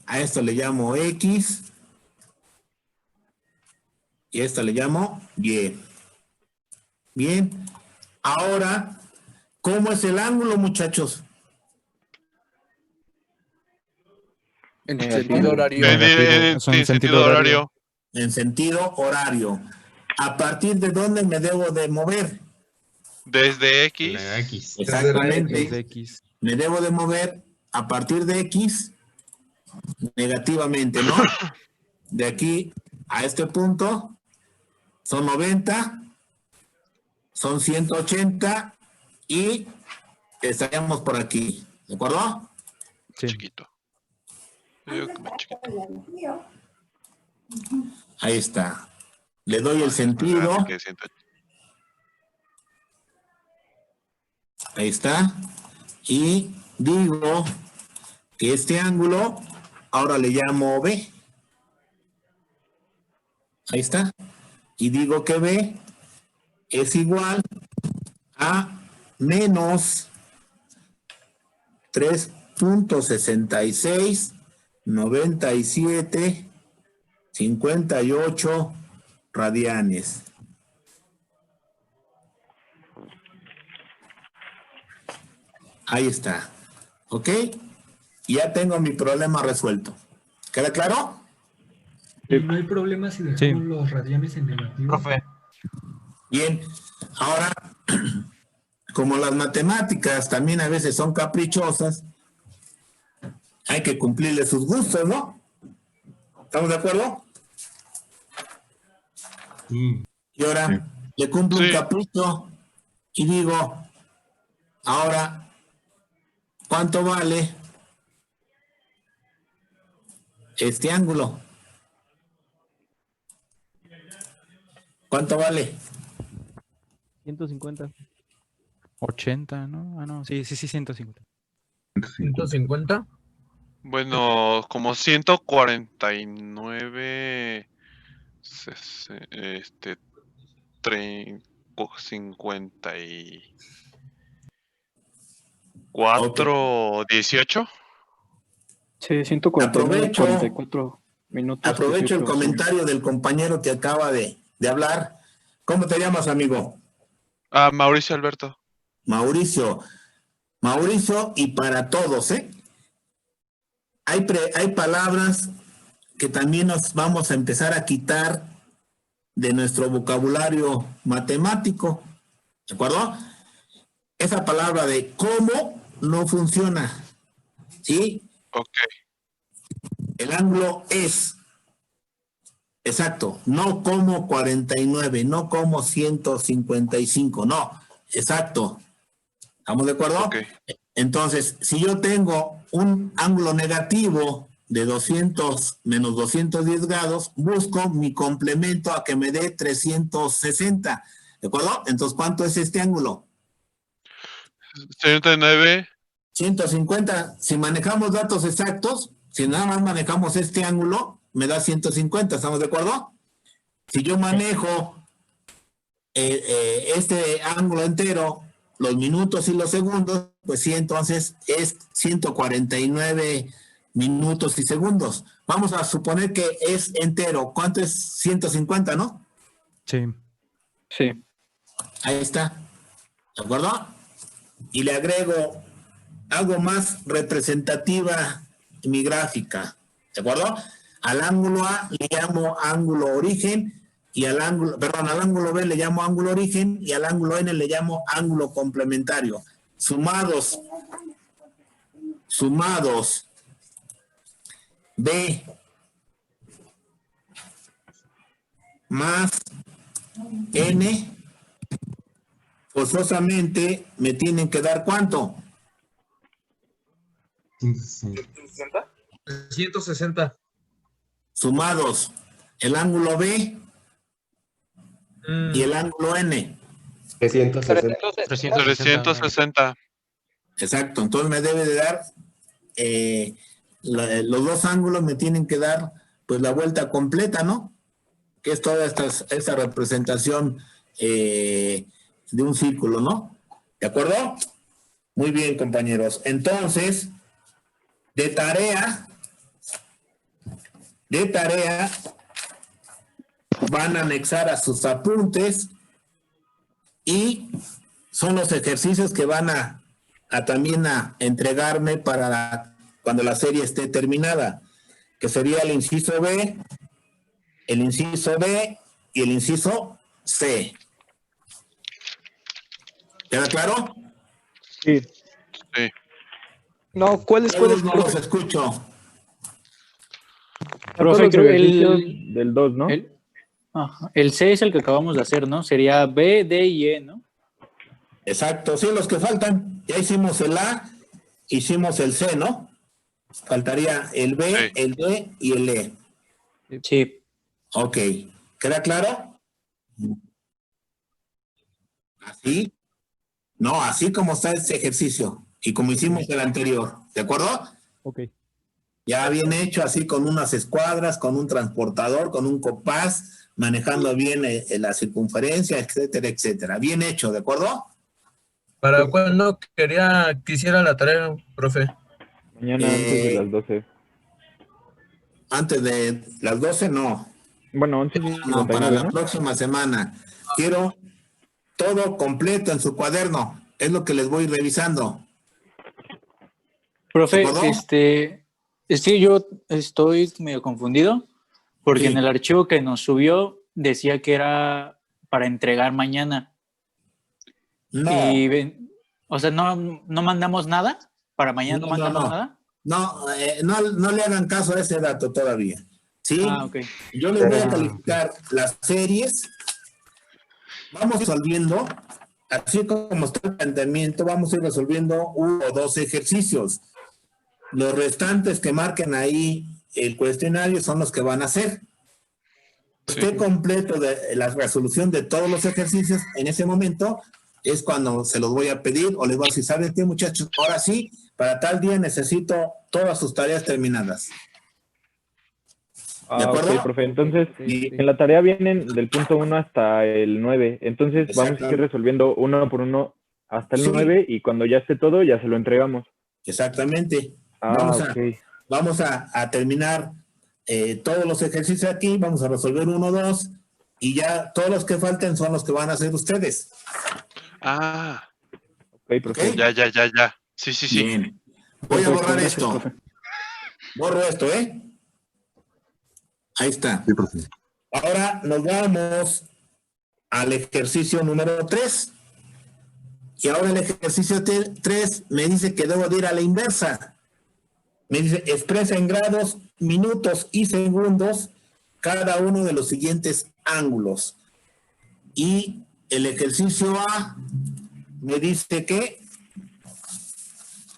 A esto le llamo X. Y a esto le llamo Y. Bien. Ahora, ¿cómo es el ángulo, muchachos? En Negativo. sentido horario. En sentido horario. En sentido horario. ¿A partir de dónde me debo de mover? Desde X. La X. Exactamente. Desde X. Me debo de mover a partir de X negativamente, ¿no? De aquí a este punto son 90, son 180 y estaríamos por aquí, ¿de acuerdo? Sí. Chiquito. Yo digo que más chiquito. Ahí está. Le doy el sentido. Que 180. Ahí está. Y digo que este ángulo ahora le llamo B. Ahí está. Y digo que B es igual a menos 3.66, 97, 58 radianes. Ahí está. ¿Ok? Ya tengo mi problema resuelto. ¿Queda claro? No hay problema si dejamos los radianes en negativo. Profe. Bien. Ahora, como las matemáticas también a veces son caprichosas, hay que cumplirle sus gustos, ¿no? ¿Estamos de acuerdo? Y ahora le cumplo un capricho y digo, ahora, ¿cuánto vale este ángulo? ¿Cuánto vale? 150. 80, ¿no? Ah, no, sí, 150. 150. Bueno, como 149, 54, 18. Sí, 149, 44 minutos. Aprovecho el 18 comentario del compañero que acaba de hablar. ¿Cómo te llamas, amigo? Mauricio Alberto. Mauricio, y para todos, ¿eh? Hay palabras que también nos vamos a empezar a quitar de nuestro vocabulario matemático, ¿de acuerdo? Esa palabra de cómo no funciona, ¿sí? Ok. El ángulo es, exacto, no como 49, no como 155, no, exacto. ¿Estamos de acuerdo? Okay. Entonces, si yo tengo un ángulo negativo de 200 menos 210 grados, busco mi complemento a que me dé 360. ¿De acuerdo? Entonces, ¿cuánto es este ángulo? 109. 150. Si manejamos datos exactos, si nada más manejamos este ángulo, me da 150. ¿Estamos de acuerdo? Si yo manejo este ángulo entero los minutos y los segundos, pues sí, entonces es 149 minutos y segundos. Vamos a suponer que es entero. ¿Cuánto es 150, no? Sí. Sí. Ahí está. ¿De acuerdo? Y le agrego algo más representativa en mi gráfica. ¿De acuerdo? Al ángulo A le llamo ángulo origen y al ángulo B le llamo ángulo origen y al ángulo N le llamo ángulo complementario. Sumados B más N, forzosamente me tienen que dar ¿cuánto? 160. 160. Sumados el ángulo B y el ángulo N. 360. 360. Exacto, entonces me debe de dar, los dos ángulos me tienen que dar pues la vuelta completa, ¿no? Que es toda esta representación de un círculo, ¿no? ¿De acuerdo? Muy bien, compañeros. Entonces, de tarea, van a anexar a sus apuntes y son los ejercicios que van a también a entregarme para cuando la serie esté terminada, que sería el inciso B, el inciso B y el inciso C. ¿Queda claro? Sí. Sí. No, ¿cuáles? No los escucho. Profe, creo Del 2, ¿no? El C es el que acabamos de hacer, ¿no? Sería B, D y E, ¿no? Exacto, sí, los que faltan. Ya hicimos el A, hicimos el C, ¿no? Faltaría el B, Sí. el D y el E. Sí. Ok, ¿queda claro? ¿Así? No, así como está este ejercicio y como hicimos el anterior, ¿de acuerdo? Ok. Ya bien hecho, así con unas escuadras, con un transportador, con un compás, manejando bien la circunferencia, etcétera, etcétera. Bien hecho, ¿de acuerdo? ¿Para cuándo quisiera la tarea, profe? Mañana antes de las 12. Antes de las 12, no. Bueno, 11 No, para la ¿no? próxima semana. Quiero todo completo en su cuaderno. Es lo que les voy revisando. Profe, ¿Puedo? sí, yo estoy medio confundido porque Sí. en el archivo que nos subió decía que era para entregar mañana. No. O sea, no mandamos nada. Para mañana no mandamos nada. No le hagan caso a ese dato todavía. ¿Sí? Ok. Yo les voy a calificar las series. Vamos resolviendo, así como está el planteamiento, vamos a ir resolviendo 1 o 2 ejercicios. Los restantes que marquen ahí el cuestionario son los que van a hacer. Esté completo de la resolución de todos los ejercicios, en ese momento es cuando se los voy a pedir o les voy a decir, ¿saben qué, muchachos? Ahora sí, para tal día necesito todas sus tareas terminadas. ¿De acuerdo? Ok, profe. Entonces, en la tarea vienen del punto 1 hasta el 9. Entonces, vamos a ir resolviendo uno por uno hasta el 9 y cuando ya esté todo, ya se lo entregamos. Exactamente. Ok. Vamos a terminar todos los ejercicios aquí, vamos a resolver 1 o 2 y ya todos los que falten son los que van a hacer ustedes. Ah. Ok, profe. Ya. Sí. Bien. Voy a borrar esto. Borro esto, ¿eh? Ahí está. Sí, profe. Ahora nos vamos al ejercicio número 3. Y ahora el ejercicio 3 me dice que debo de ir a la inversa. Me dice, expresa en grados, minutos y segundos cada uno de los siguientes ángulos. Y el ejercicio A me dice que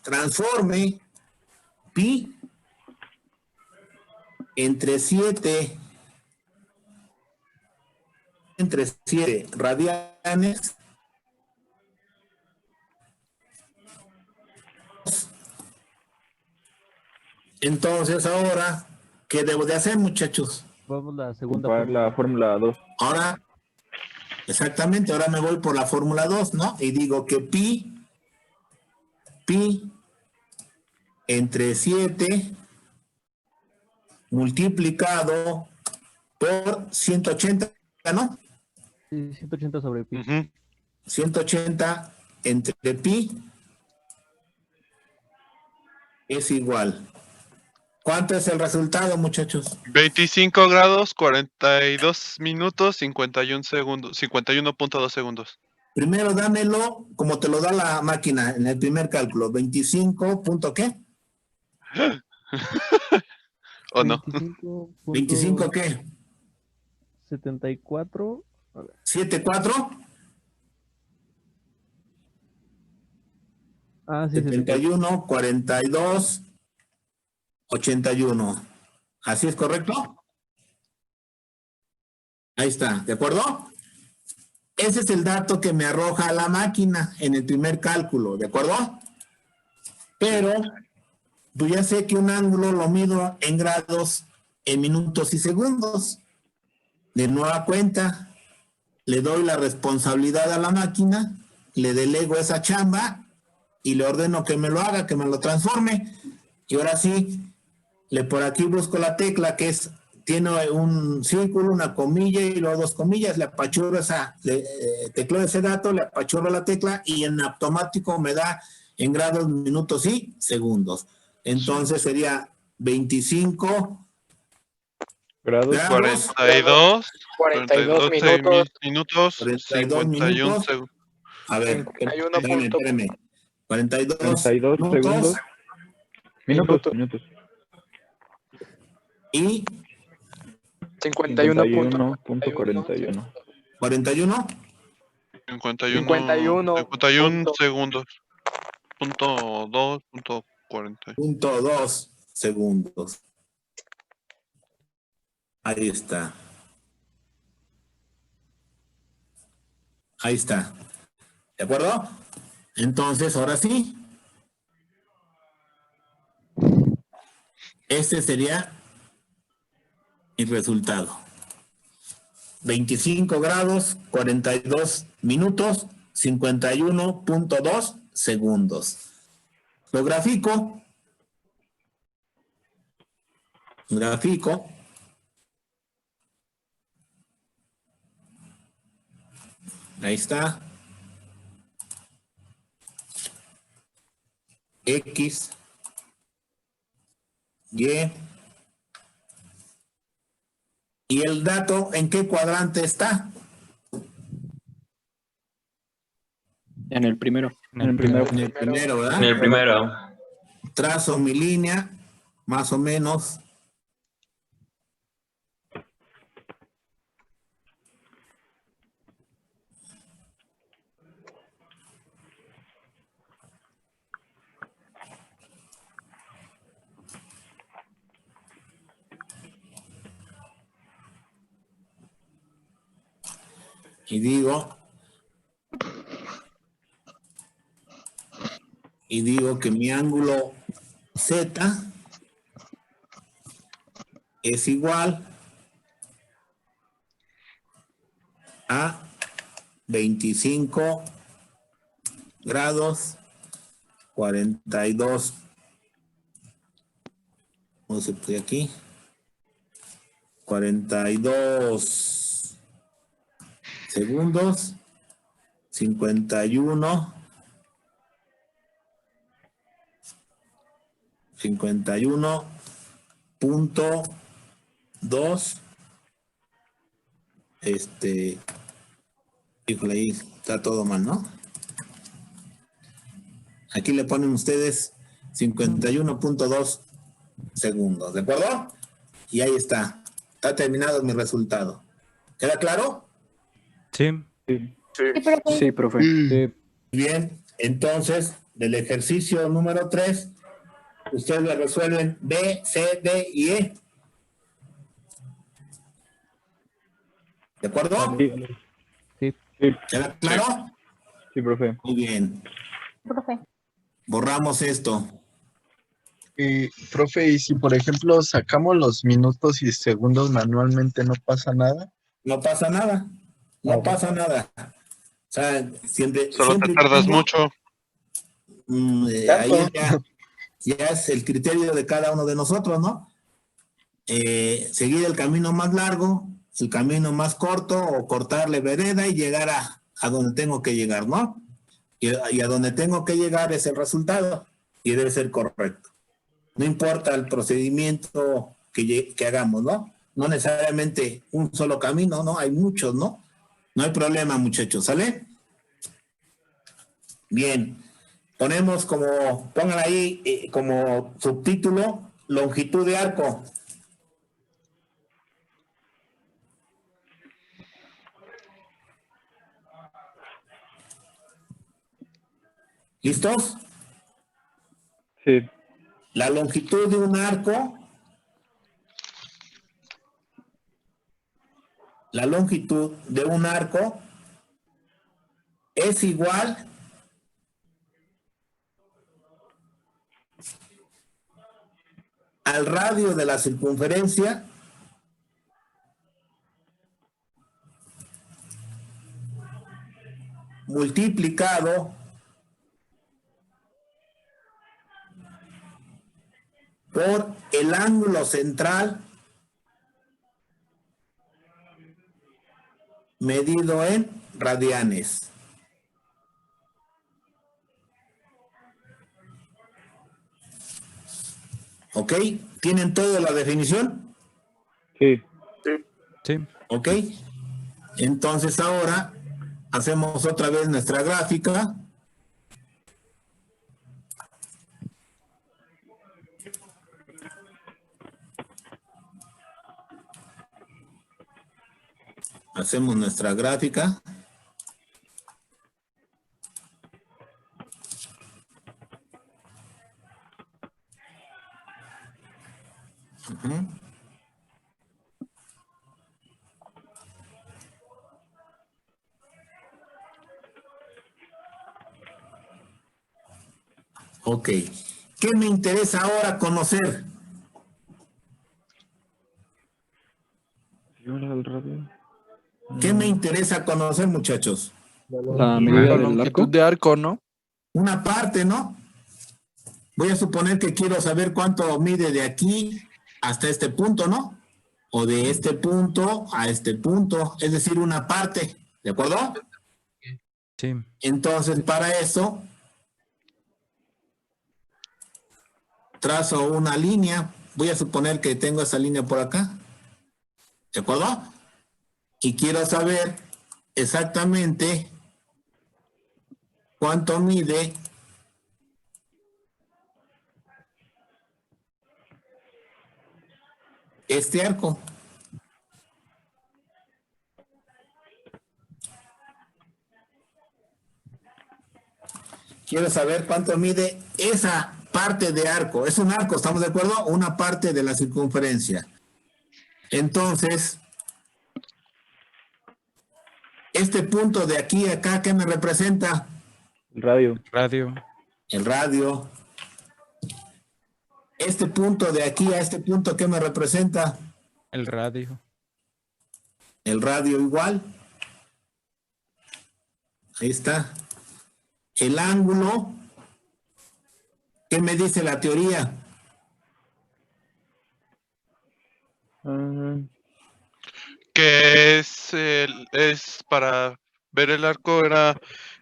transforme pi entre 7 radianes Entonces ahora, ¿qué debo de hacer, muchachos? Vamos a la segunda Ocupar la fórmula 2. Ahora, Exactamente, ahora me voy por la fórmula 2, ¿no? Y digo que pi entre 7 multiplicado por 180, ¿no? Sí, 180 sobre pi. 180 entre pi es igual. ¿Cuánto es el resultado, muchachos? 25 grados, 42 minutos, 51 segundos, 51.2 segundos. Primero dámelo como te lo da la máquina en el primer cálculo. 25 punto ¿qué? ¿O no? 25 ¿qué? 74. 74. Ah, sí, 71, 42, 81. ¿Así es correcto? Ahí está, ¿de acuerdo? Ese es el dato que me arroja la máquina en el primer cálculo, ¿de acuerdo? Pero pues ya sé que un ángulo lo mido en grados, en minutos y segundos. De nueva cuenta, le doy la responsabilidad a la máquina, le delego esa chamba y le ordeno que me lo haga, que me lo transforme. Y ahora sí, por aquí busco la tecla que tiene un círculo, una comilla y luego dos comillas, le apachurro tecleo ese dato, le apachurro la tecla y en automático me da en grados, minutos y segundos. Entonces sería 25 grados, 42 minutos, 51 segundos. A ver, espérame. 42 segundos. Minutos. Y 51.41. 41. 51 segundos. Punto 2, punto 40. Punto 2 segundos. Ahí está. Ahí está. ¿De acuerdo? Entonces, ahora sí. Este sería el resultado. 25 grados, 42 minutos, 51.2 segundos. Lo grafico. Ahí está. X, Y. ¿Y el dato en qué cuadrante está? En el primero. En el primero, ¿verdad? En el primero. Trazo mi línea, más o menos. Y digo que mi ángulo Z es igual a 25 grados 42. ¿Cómo se puede aquí? 42 segundos, 51.2. Híjole, ahí está todo mal, ¿no? Aquí le ponen ustedes 51.2 segundos, ¿de acuerdo? Y ahí está. Está terminado mi resultado. ¿Queda claro? Sí. Sí, profe. Bien, entonces, del ejercicio número 3, ustedes le resuelven B, C, D y E. ¿De acuerdo? Sí. ¿Queda claro? Sí, profe. Muy bien. Profe. Borramos esto. Profe, y si por ejemplo sacamos los minutos y segundos manualmente, ¿no pasa nada? No pasa nada. No pasa nada. O sea, siempre... Solo siempre te tardas tengo- mucho. ahí ya es el criterio de cada uno de nosotros, ¿no? Seguir el camino más largo, el camino más corto, o cortarle vereda y llegar a donde tengo que llegar, ¿no? Y a donde tengo que llegar es el resultado y debe ser correcto. No importa el procedimiento que hagamos, ¿no? No necesariamente un solo camino, ¿no? Hay muchos, ¿no? No hay problema, muchachos, ¿sale? Bien. Ponemos pongan ahí como subtítulo, longitud de arco. ¿Listos? Sí. La longitud de un arco. La longitud de un arco es igual al radio de la circunferencia multiplicado por el ángulo central medido en radianes. ¿Ok? ¿Tienen toda la definición? Sí. Sí. ¿Ok? Entonces ahora hacemos otra vez nuestra gráfica. Hacemos nuestra gráfica. Ujú. Ok. ¿Qué me interesa ahora conocer? ¿Qué me interesa conocer, muchachos? La medida del arco. De arco, ¿no? Una parte, ¿no? Voy a suponer que quiero saber cuánto mide de aquí hasta este punto, ¿no? O de este punto a este punto, es decir, una parte, ¿de acuerdo? Sí. Entonces, para eso, trazo una línea. Voy a suponer que tengo esa línea por acá, ¿de acuerdo? Y quiero saber exactamente cuánto mide este arco. Quiero saber cuánto mide esa parte de arco. Es un arco, ¿estamos de acuerdo? Una parte de la circunferencia. Entonces, este punto de aquí a acá, ¿qué me representa? El radio. Radio. El radio. Este punto de aquí a este punto, ¿qué me representa? El radio. El radio igual. Ahí está. El ángulo. ¿Qué me dice la teoría? Que es para ver el arco era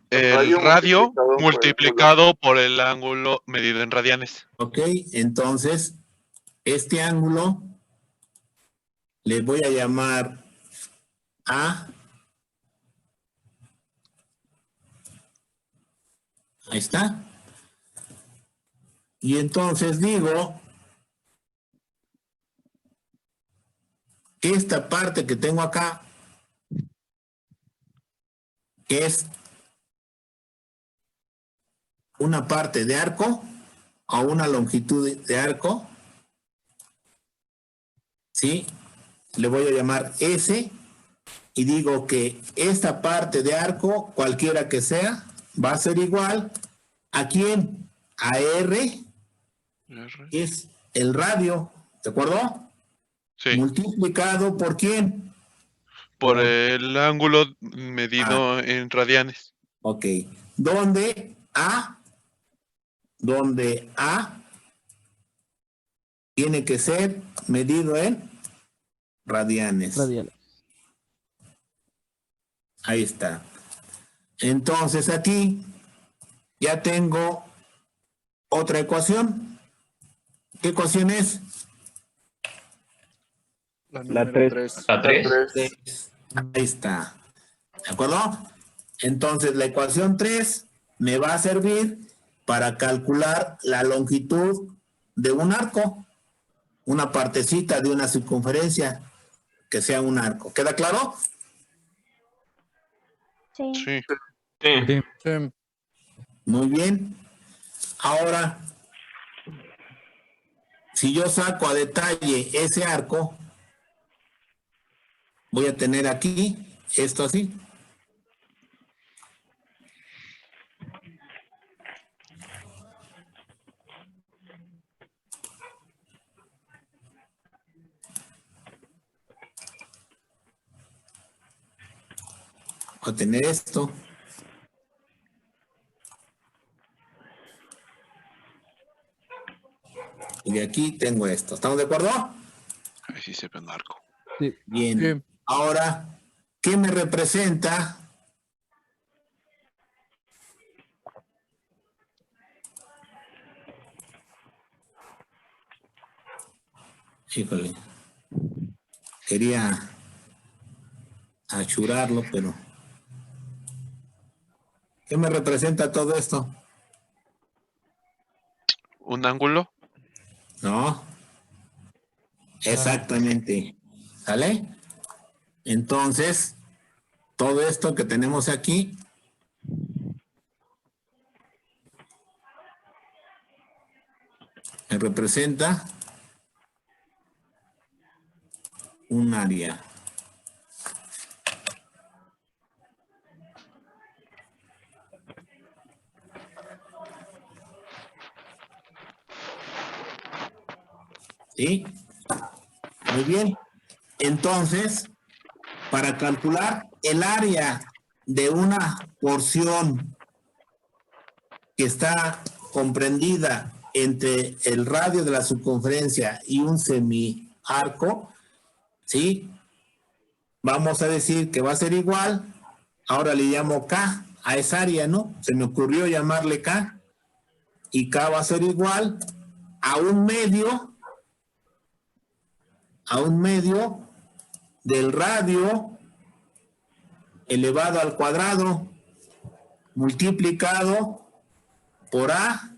el radio multiplicado por el ángulo medido en radianes. Ok, entonces este ángulo le voy a llamar A. Ahí está. Y entonces digo que esta parte que tengo acá, que es una parte de arco o una longitud de arco, ¿sí? Le voy a llamar S y digo que esta parte de arco, cualquiera que sea, va a ser igual ¿a quién? A R, que es el radio, ¿de acuerdo? Sí. Multiplicado por quién? por el ángulo medido en radianes. Ok. Donde A tiene que ser medido en radianes. Ahí está. Entonces aquí ya tengo otra ecuación. ¿Qué ecuación es? La 3. La 3. Ahí está. ¿De acuerdo? Entonces la ecuación 3 me va a servir para calcular la longitud de un arco. Una partecita de una circunferencia que sea un arco. ¿Queda claro? Sí. Sí. Muy bien. Ahora, si yo saco a detalle ese arco, voy a tener aquí esto así. Voy a tener esto. Y de aquí tengo esto. ¿Estamos de acuerdo? Ahí sí se ve un arco. Bien. Ahora, ¿qué me representa? Híjole. Quería achurarlo, pero... ¿Qué me representa todo esto? ¿Un ángulo? No. Exactamente. ¿Sale? Entonces, todo esto que tenemos aquí me representa un área. ¿Sí? Muy bien. Entonces, para calcular el área de una porción que está comprendida entre el radio de la circunferencia y un semiarco, ¿sí? Vamos a decir que va a ser igual, ahora le llamo K a esa área, ¿no? Se me ocurrió llamarle K, y K va a ser igual a un medio del radio elevado al cuadrado multiplicado por A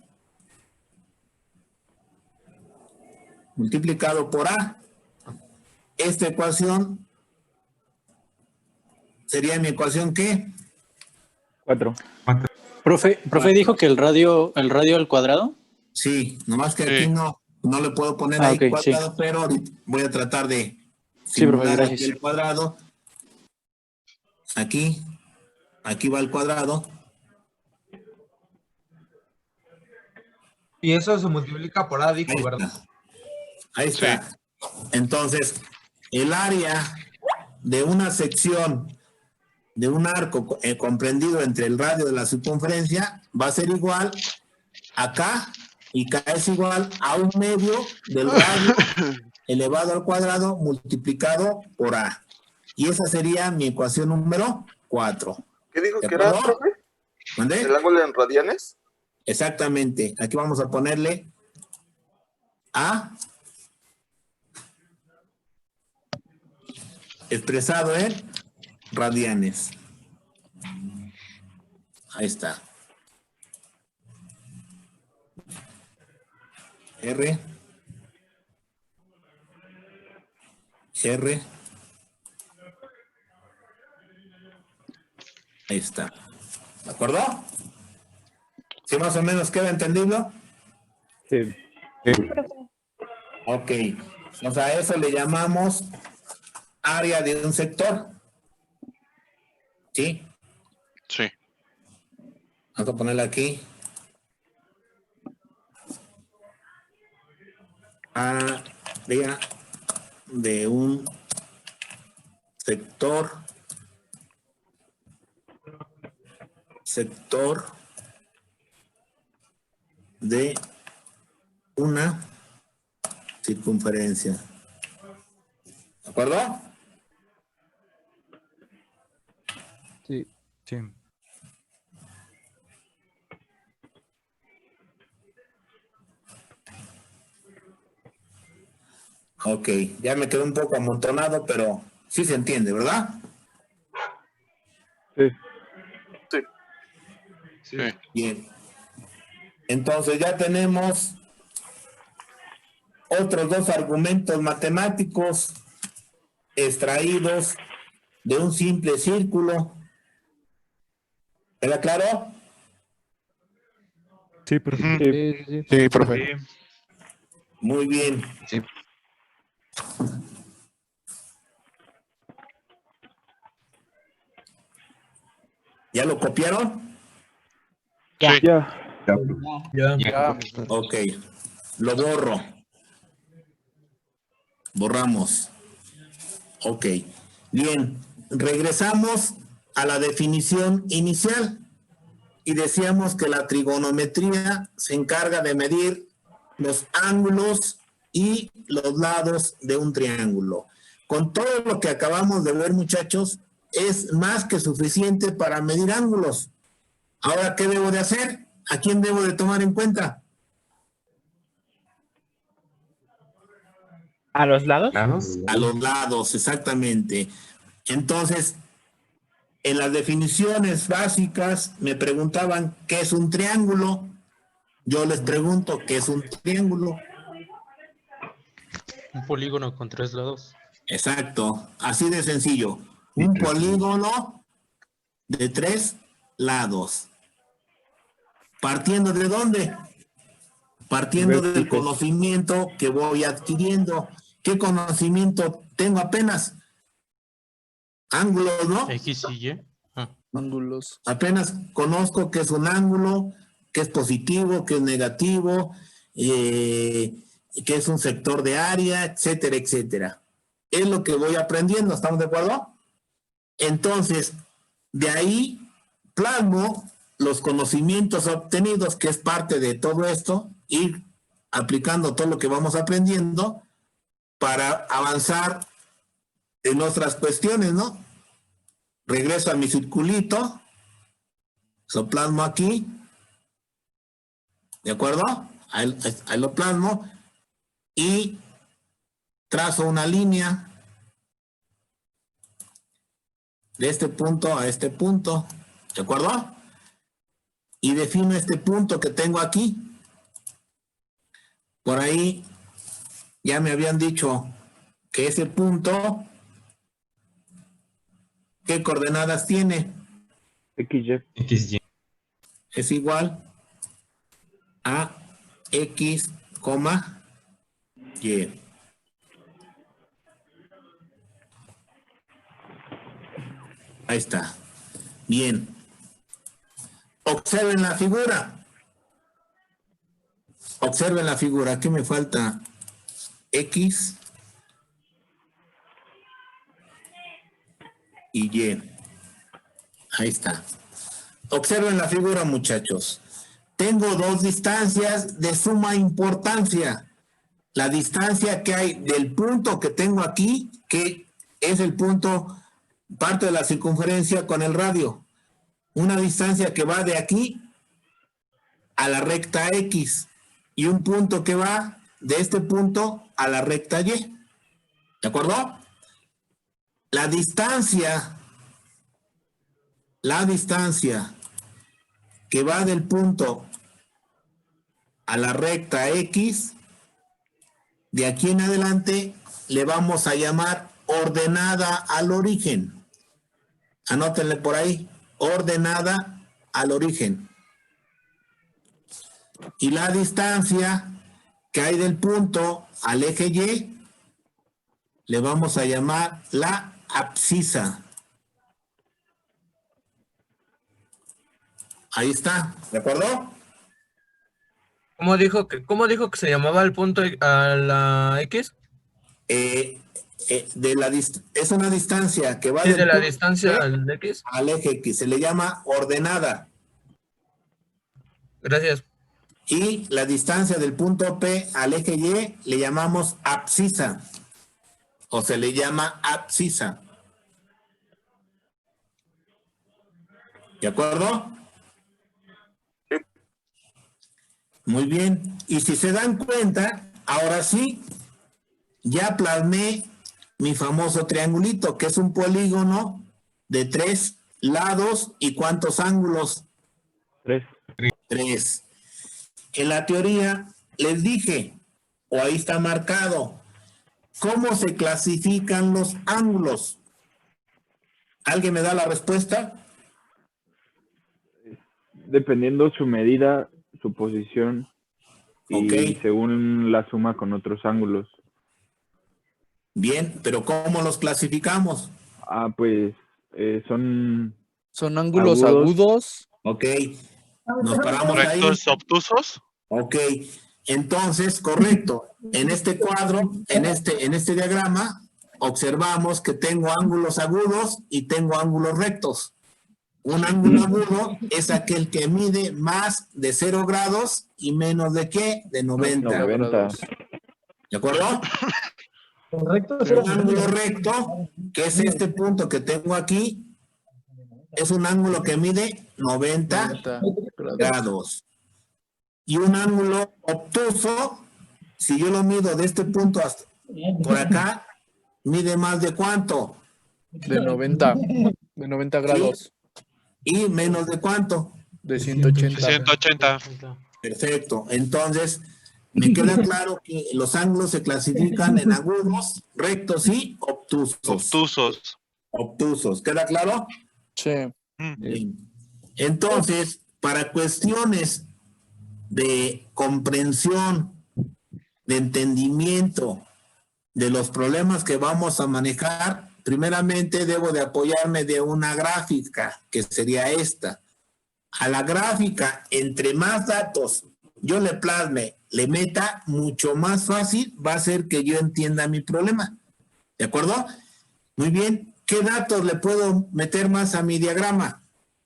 Esta ecuación sería mi ecuación ¿qué? 4. Profe dijo que el radio al cuadrado. Sí, nomás que aquí no le puedo poner ahí ok, cuadrado, sí. pero ahorita voy a tratar de Sí, profe, simular gracias. aquí el cuadrado. Aquí va el cuadrado. Y eso se multiplica por A, dijo, ¿verdad? Ahí está. Sí. Entonces, el área de una sección de un arco comprendido entre el radio de la circunferencia va a ser igual a K, y K es igual a un medio del radio elevado al cuadrado multiplicado por A. Y esa sería mi ecuación número 4. ¿Qué dijo que era, profe? ¿Mandé? ¿El ángulo en radianes? Exactamente. Aquí vamos a ponerle A expresado en radianes. Ahí está. R. Ahí está. ¿De acuerdo? ¿Sí más o menos queda entendido? Sí. Ok. O sea, a eso le llamamos área de un sector. ¿Sí? Sí. Vamos a ponerle aquí. Área de un sector de una circunferencia. ¿De acuerdo? Sí. Sí. Ok, ya me quedé un poco amontonado, pero sí se entiende, ¿verdad? Sí. Sí. Bien. Entonces ya tenemos otros dos argumentos matemáticos extraídos de un simple círculo. ¿Queda claro? Sí, profe. Sí, profe. Muy bien. Sí. ¿Ya lo copiaron? Ya. Sí. Ya. Ok. Lo borro. Borramos. Ok. Bien. Regresamos a la definición inicial y decíamos que la trigonometría se encarga de medir los ángulos y los lados de un triángulo. Con todo lo que acabamos de ver, muchachos, es más que suficiente para medir ángulos. Ahora, ¿qué debo de hacer? ¿A quién debo de tomar en cuenta? ¿A los lados? A los lados, exactamente. Entonces, en las definiciones básicas me preguntaban qué es un triángulo. Yo les pregunto qué es un triángulo. Un polígono con 3 lados. Exacto, así de sencillo. Un polígono de 3 lados. ¿Partiendo de dónde? Partiendo del conocimiento que voy adquiriendo. ¿Qué conocimiento tengo apenas? Ángulos, ¿no? X y Y. Ángulos. Apenas conozco qué es un ángulo, qué es positivo, qué es negativo, qué es un sector de área, etcétera, etcétera. Es lo que voy aprendiendo, ¿estamos de acuerdo? Entonces, de ahí plasmo los conocimientos obtenidos, que es parte de todo esto, ir aplicando todo lo que vamos aprendiendo para avanzar en otras cuestiones, ¿no? Regreso a mi circulito, lo plasmo aquí, ¿de acuerdo? Ahí lo plasmo y trazo una línea de este punto a este punto, ¿de acuerdo? Y defino este punto que tengo aquí. Por ahí ya me habían dicho que ese punto, ¿qué coordenadas tiene? XY. Es igual a X, Y. Ahí está. Bien. Observen la figura. Observen la figura. Aquí me falta X y Y. Ahí está. Observen la figura, muchachos. Tengo dos distancias de suma importancia. La distancia que hay del punto que tengo aquí, que es el punto, parte de la circunferencia con el radio. Una distancia que va de aquí a la recta X y un punto que va de este punto a la recta Y. ¿De acuerdo? La distancia que va del punto a la recta X, de aquí en adelante le vamos a llamar ordenada al origen. Anótenle por ahí, ordenada al origen. Y la distancia que hay del punto al eje Y, le vamos a llamar la abscisa. Ahí está, ¿de acuerdo? ¿Cómo dijo que se llamaba el punto a la X? es una distancia que va Sí, de la punto distancia P al X. al eje X. Se le llama ordenada. Gracias. Y la distancia del punto P al eje Y le llamamos abscisa. O se le llama abscisa. ¿De acuerdo? Muy bien. Y si se dan cuenta, ahora sí, ya plasmé mi famoso triangulito, que es un polígono de 3 lados y ¿cuántos ángulos? 3. 3. En la teoría les dije, o ahí está marcado, ¿cómo se clasifican los ángulos? ¿Alguien me da la respuesta? Dependiendo su medida, su posición y según la suma con otros ángulos. Bien, pero ¿cómo los clasificamos? Pues son ángulos agudos. Ok, nos paramos ahí. ¿Rectos obtusos? Ok, entonces, correcto. En este cuadro, en este diagrama, observamos que tengo ángulos agudos y tengo ángulos rectos. Un ángulo agudo es aquel que mide más de 0 grados y menos de ¿qué? De 90. 90. ¿De acuerdo? Un ángulo recto, que es este punto que tengo aquí, es un ángulo que mide 90 grados. Y un ángulo obtuso, si yo lo mido de este punto hasta por acá, mide más de ¿cuánto? De 90 grados. ¿Sí? ¿Y menos de cuánto? De 180. 180. Perfecto. Entonces, me queda claro que los ángulos se clasifican en agudos, rectos y obtusos. Obtusos. ¿Queda claro? Sí. Bien. Entonces, para cuestiones de comprensión, de entendimiento de los problemas que vamos a manejar, primeramente debo de apoyarme de una gráfica, que sería esta. A la gráfica, entre más datos yo le plasme, le meta, mucho más fácil va a ser que yo entienda mi problema. ¿De acuerdo? Muy bien. ¿Qué datos le puedo meter más a mi diagrama?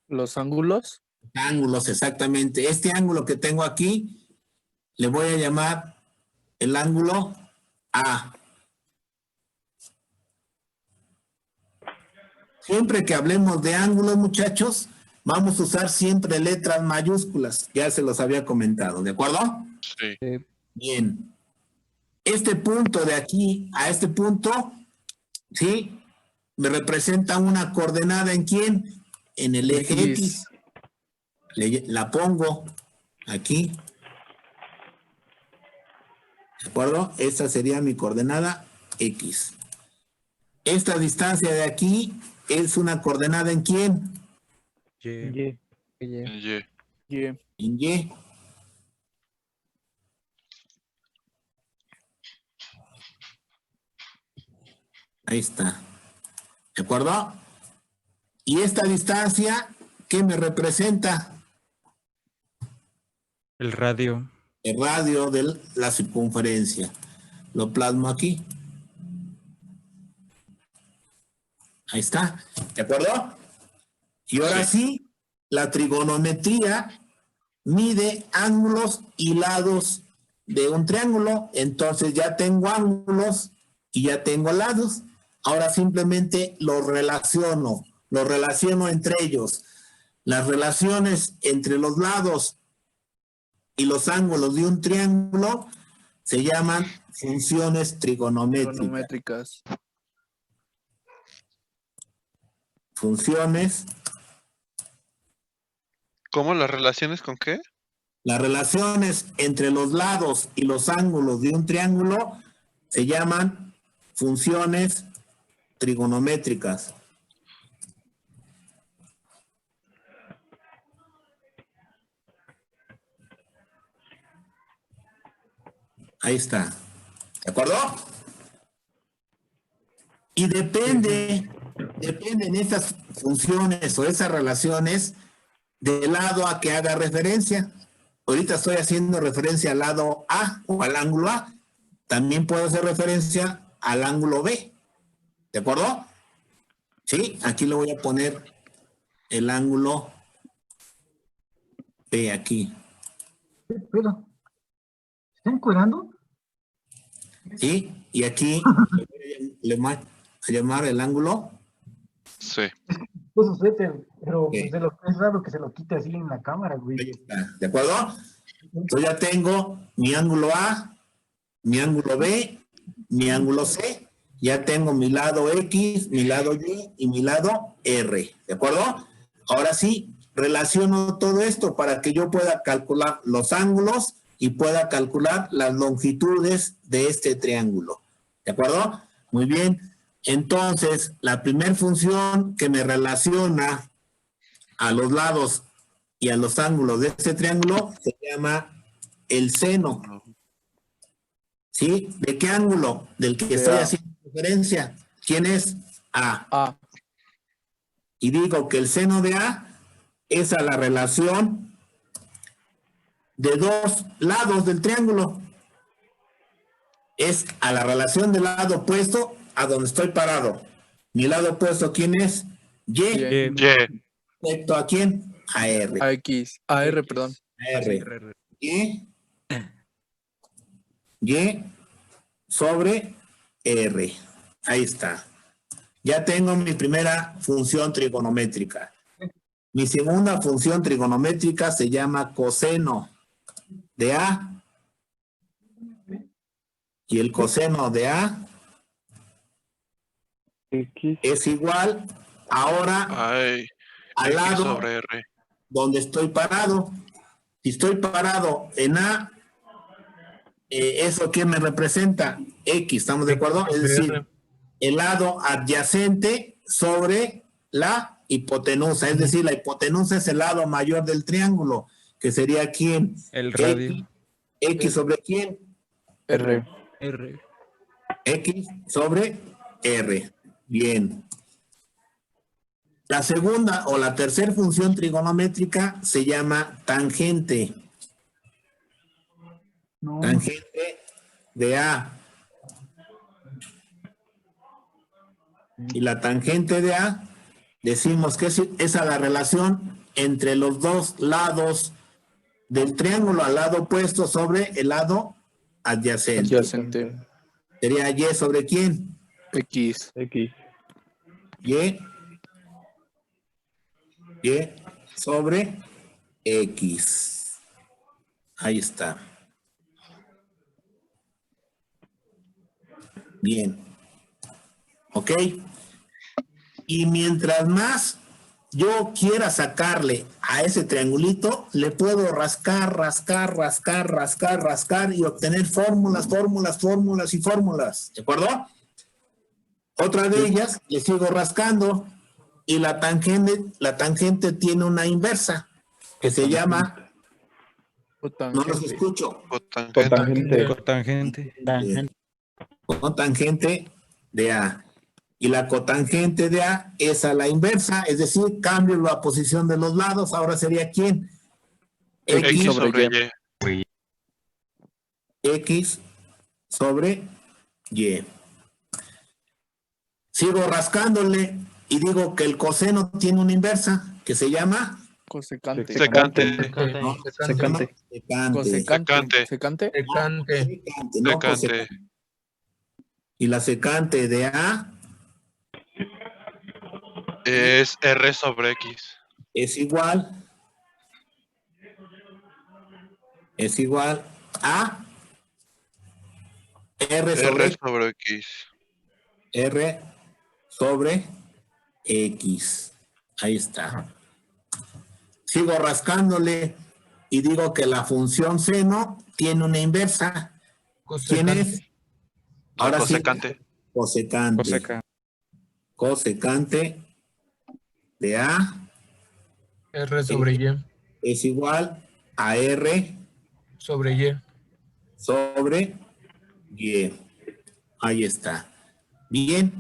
¿Los ángulos? Ángulos, exactamente. Este ángulo que tengo aquí, le voy a llamar el ángulo A. Siempre que hablemos de ángulos, muchachos, vamos a usar siempre letras mayúsculas. Ya se los había comentado, ¿de acuerdo? Sí. Bien. Este punto de aquí a este punto, ¿sí? Me representa una coordenada ¿en quién? En el eje X. La pongo aquí. ¿De acuerdo? Esta sería mi coordenada X. Esta distancia de aquí es una coordenada ¿en quién? Y. En Y. Ahí está. ¿De acuerdo? Y esta distancia, ¿qué me representa? El radio. El radio de la circunferencia. Lo plasmo aquí. Ahí está. ¿De acuerdo? Y ahora sí, la trigonometría mide ángulos y lados de un triángulo. Entonces ya tengo ángulos y ya tengo lados. Ahora simplemente los relaciono entre ellos. Las relaciones entre los lados y los ángulos de un triángulo se llaman funciones trigonométricas. Funciones. ¿Cómo las relaciones con qué? Las relaciones entre los lados y los ángulos de un triángulo se llaman funciones trigonométricas. Ahí está. ¿De acuerdo? Y dependen estas funciones o esas relaciones del lado a que haga referencia. Ahorita estoy haciendo referencia al lado A o al ángulo A. También puedo hacer referencia al ángulo B. ¿De acuerdo? Sí, aquí le voy a poner el ángulo P aquí. Pero, ¿están curando? Sí, y aquí le voy a llamar el ángulo. Sí. Pues suéter, pero pues, es raro que se lo quite así en la cámara, güey. ¿De acuerdo? Yo ya tengo mi ángulo A, mi ángulo B, mi ángulo C. Ya tengo mi lado X, mi lado Y y mi lado R. ¿De acuerdo? Ahora sí, relaciono todo esto para que yo pueda calcular los ángulos y pueda calcular las longitudes de este triángulo. ¿De acuerdo? Muy bien. Entonces, la primera función que me relaciona a los lados y a los ángulos de este triángulo se llama el seno. ¿Sí? ¿De qué ángulo? Del que estoy haciendo referencia. ¿Quién es? A. Y digo que el seno de A es a la relación de dos lados del triángulo. Es a la relación del lado opuesto a donde estoy parado. Mi lado opuesto, ¿quién es? Y. ¿Respecto a quién? A R. A X. A R, perdón. A R. Y sobre R. Ahí está. Ya tengo mi primera función trigonométrica. Mi segunda función trigonométrica se llama coseno de A. Y el coseno de A es igual ahora al lado sobre R. donde estoy parado. Si estoy parado en A, ¿eso qué me representa? X, ¿estamos de acuerdo? Es decir, el lado adyacente sobre la hipotenusa. Es decir, la hipotenusa es el lado mayor del triángulo, que sería ¿quién? El radio. X sobre ¿quién? R. X sobre R. Bien. La segunda o la tercera función trigonométrica se llama tangente. Tangente de A. Y la tangente de A, decimos que es a la relación entre los dos lados del triángulo, al lado opuesto sobre el lado adyacente. Sería Y sobre quién? X. Y sobre X. Ahí está. Bien. ¿Ok? Y mientras más yo quiera sacarle a ese triangulito, le puedo rascar y obtener fórmulas. ¿De acuerdo? Otra de ellas, le sigo rascando y la tangente tiene una inversa que se llama... No los escucho. Cotangente. Cotangente de A. Y la cotangente de A es a la inversa, es decir, cambio la posición de los lados. Ahora sería ¿quién? X sobre Y. X sobre Y. Sigo rascándole y digo que el coseno tiene una inversa que se llama Cosecante. Secante. No, se llama secante. Secante. No cosecante. Y la secante de A es R sobre X. es igual a R sobre X. R sobre X. Ahí está. Sigo rascándole y digo que la función seno tiene una inversa. ¿Quién es? Ahora Cosecante. Sí. Cosecante de A R sobre Y. Es igual a R Sobre Y. sobre Y. Ahí está. Bien.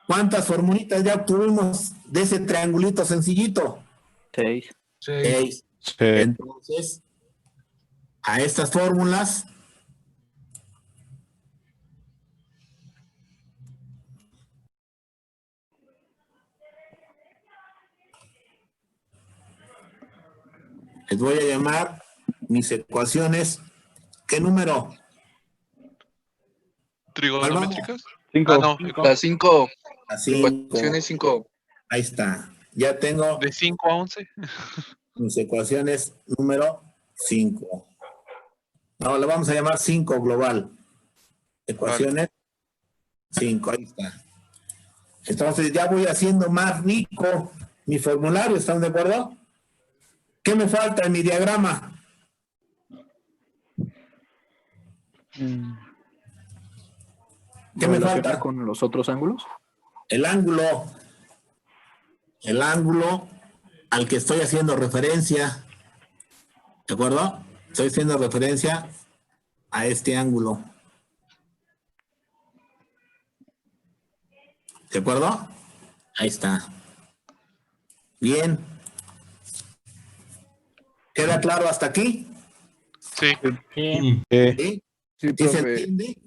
¿Cuántas formulitas ya obtuvimos de ese triangulito sencillito? 6. 6. Entonces, a estas fórmulas Les voy a llamar mis ecuaciones. ¿Qué número? ¿Trigonométricas? 5. Ah, no. La 5. La 5. Ecuaciones 5. Ahí está. Ya tengo ¿De 5 a 11? mis ecuaciones número 5. No, le vamos a llamar 5 global. Ecuaciones 5, ahí está. Entonces ya voy haciendo más rico mi formulario, ¿están de acuerdo? ¿Qué me falta en mi diagrama? ¿Qué me falta? ¿Con los otros ángulos? El ángulo al que estoy haciendo referencia, ¿de acuerdo? Estoy haciendo referencia a este ángulo. ¿De acuerdo? Ahí está. Bien. ¿Queda claro hasta aquí? Sí. Sí. ¿Sí? Sí, ¿Sí se profe. entiende?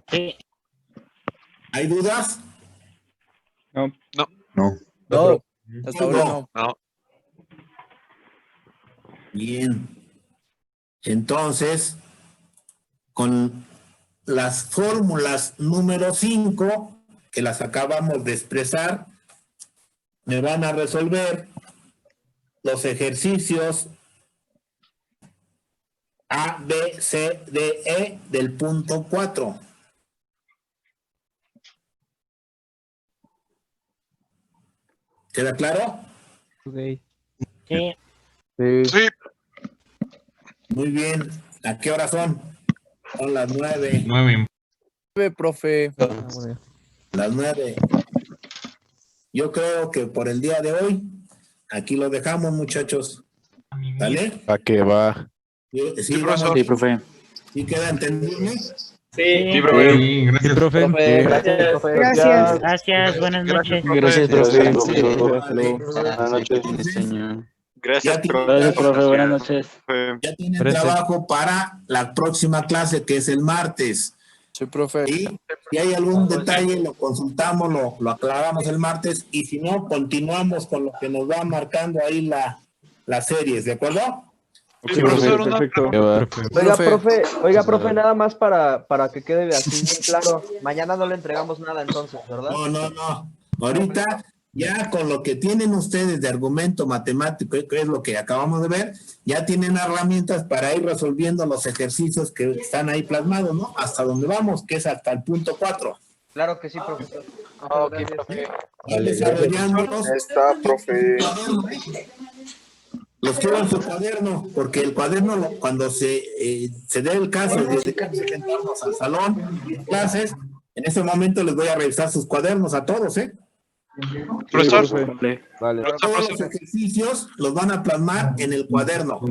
Sí. ¿Hay dudas? No. No, hasta ahora no. No. Bien. Entonces, con las fórmulas número 5, que las acabamos de expresar, me van a resolver los ejercicios A, B, C, D, E del punto 4. ¿Queda claro? Sí. Sí. Muy bien. ¿A qué hora son? Son las 9. 9. Profe. Las 9. Yo creo que por el día de hoy, aquí lo dejamos, muchachos. ¿Vale? ¿A qué va? Sí, profesor. vamos. Sí, profe. ¿Sí queda entendible? Sí. profe. Sí, gracias. profe. Gracias. Gracias. Gracias, buenas noches. Gracias, profe. Buenas noches, señor. Gracias, profe. Buenas noches. Ya tienen Gracias. trabajo para la próxima clase, que es el martes. Sí, profe. Y si hay algún detalle, lo consultamos, lo aclaramos el martes, y si no, continuamos con lo que nos va marcando ahí las series, ¿de acuerdo? Sí, profesor, Perfecto. Oiga, profe, nada más para que quede así bien claro. Mañana no le entregamos nada entonces, ¿verdad? No. Ahorita, ya con lo que tienen ustedes de argumento matemático, que es lo que acabamos de ver, ya tienen herramientas para ir resolviendo los ejercicios que están ahí plasmados, ¿no? Hasta donde vamos, que es hasta el punto 4. Claro que sí, profesor. Ok, profe. Desarrollándolos. Está, profe. Los quiero en su cuaderno, porque el cuaderno, cuando se dé el caso de sentarnos al salón de clases, en ese momento les voy a revisar sus cuadernos a todos, ¿eh? Profesor. Vale. Todos los ejercicios los van a plasmar en el cuaderno.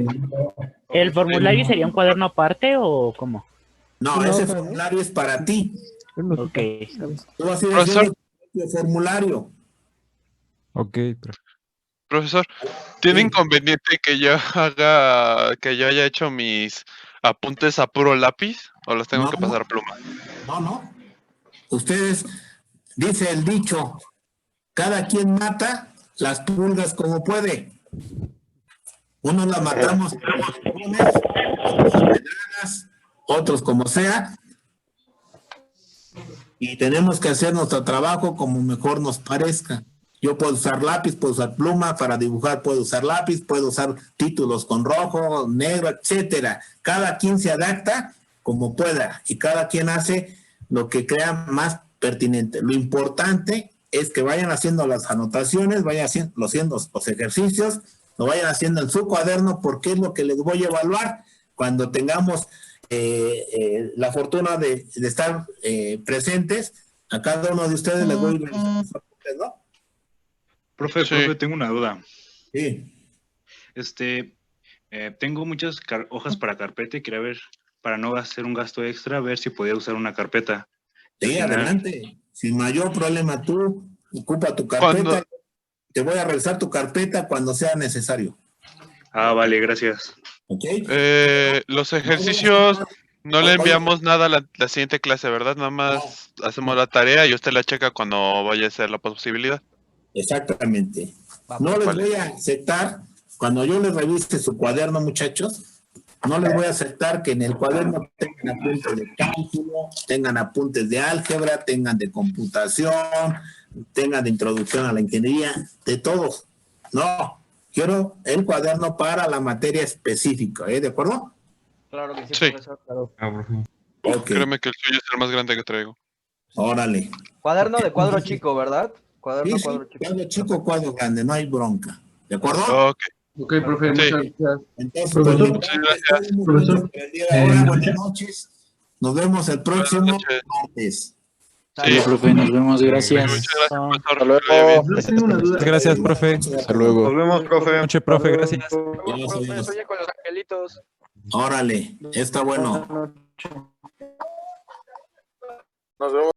¿El formulario sería un cuaderno aparte o cómo? No, ese formulario es para ti. Ok. Tú vas a ir Profesor. haciendo tu formulario. Ok, profe. Profesor, ¿tiene Sí. inconveniente que yo haya hecho mis apuntes a puro lápiz o los tengo No. que pasar a pluma? No. Ustedes, dice el dicho, cada quien mata las pulgas como puede. Unos las matamos con plumones, otros a pedradas, otros como sea. Y tenemos que hacer nuestro trabajo como mejor nos parezca. Yo puedo usar lápiz, puedo usar pluma, para dibujar puedo usar lápiz, puedo usar títulos con rojo, negro, etcétera. Cada quien se adapta como pueda y cada quien hace lo que crea más pertinente. Lo importante es que vayan haciendo las anotaciones, vayan haciendo los ejercicios, lo vayan haciendo en su cuaderno, porque es lo que les voy a evaluar cuando tengamos la fortuna de estar presentes. A cada uno de ustedes les voy a ir revisando sus apuntes, ¿no? Profe, tengo una duda. Sí. Tengo muchas hojas para carpeta y quería ver, para no hacer un gasto extra, ver si podía usar una carpeta. Sí, adelante. Sin mayor problema, tú ocupa tu carpeta. Te voy a revisar tu carpeta cuando sea necesario. Ah, vale, gracias. ¿Ok? Los ejercicios no le enviamos nada a la siguiente clase, ¿verdad? Nada más hacemos la tarea y usted la checa cuando vaya a ser la posibilidad. Exactamente. No les voy a aceptar cuando yo les revise su cuaderno, muchachos, no les voy a aceptar que en el cuaderno tengan apuntes de cálculo, tengan apuntes de álgebra, tengan de computación, tengan de introducción a la ingeniería, de todos. No, quiero el cuaderno para la materia específica, ¿de acuerdo? Claro que sí, Sí. profesor. Claro. Ok, Créeme que el suyo es el más grande que traigo. órale. Cuaderno de cuadro chico, ¿verdad? Sí, Cuaderno sí, cuadro chico. cuadro chico, cuadro grande, no hay bronca. ¿De acuerdo? Ok. Ok, profe, Sí. muchas gracias. Entonces, Profesor, pues, gracias. Profesor, ahora, buenas noches. Nos vemos el próximo noches. martes. Sí, profe, nos vemos, gracias. Muchas gracias, profesor. Hasta Que le vaya luego. bien. yo tengo una duda. Gracias, profe. Hasta luego. Nos vemos, profe. Noche, profe, gracias. Adiós, adiós. Soy con los angelitos. Órale, está bueno. Nos vemos.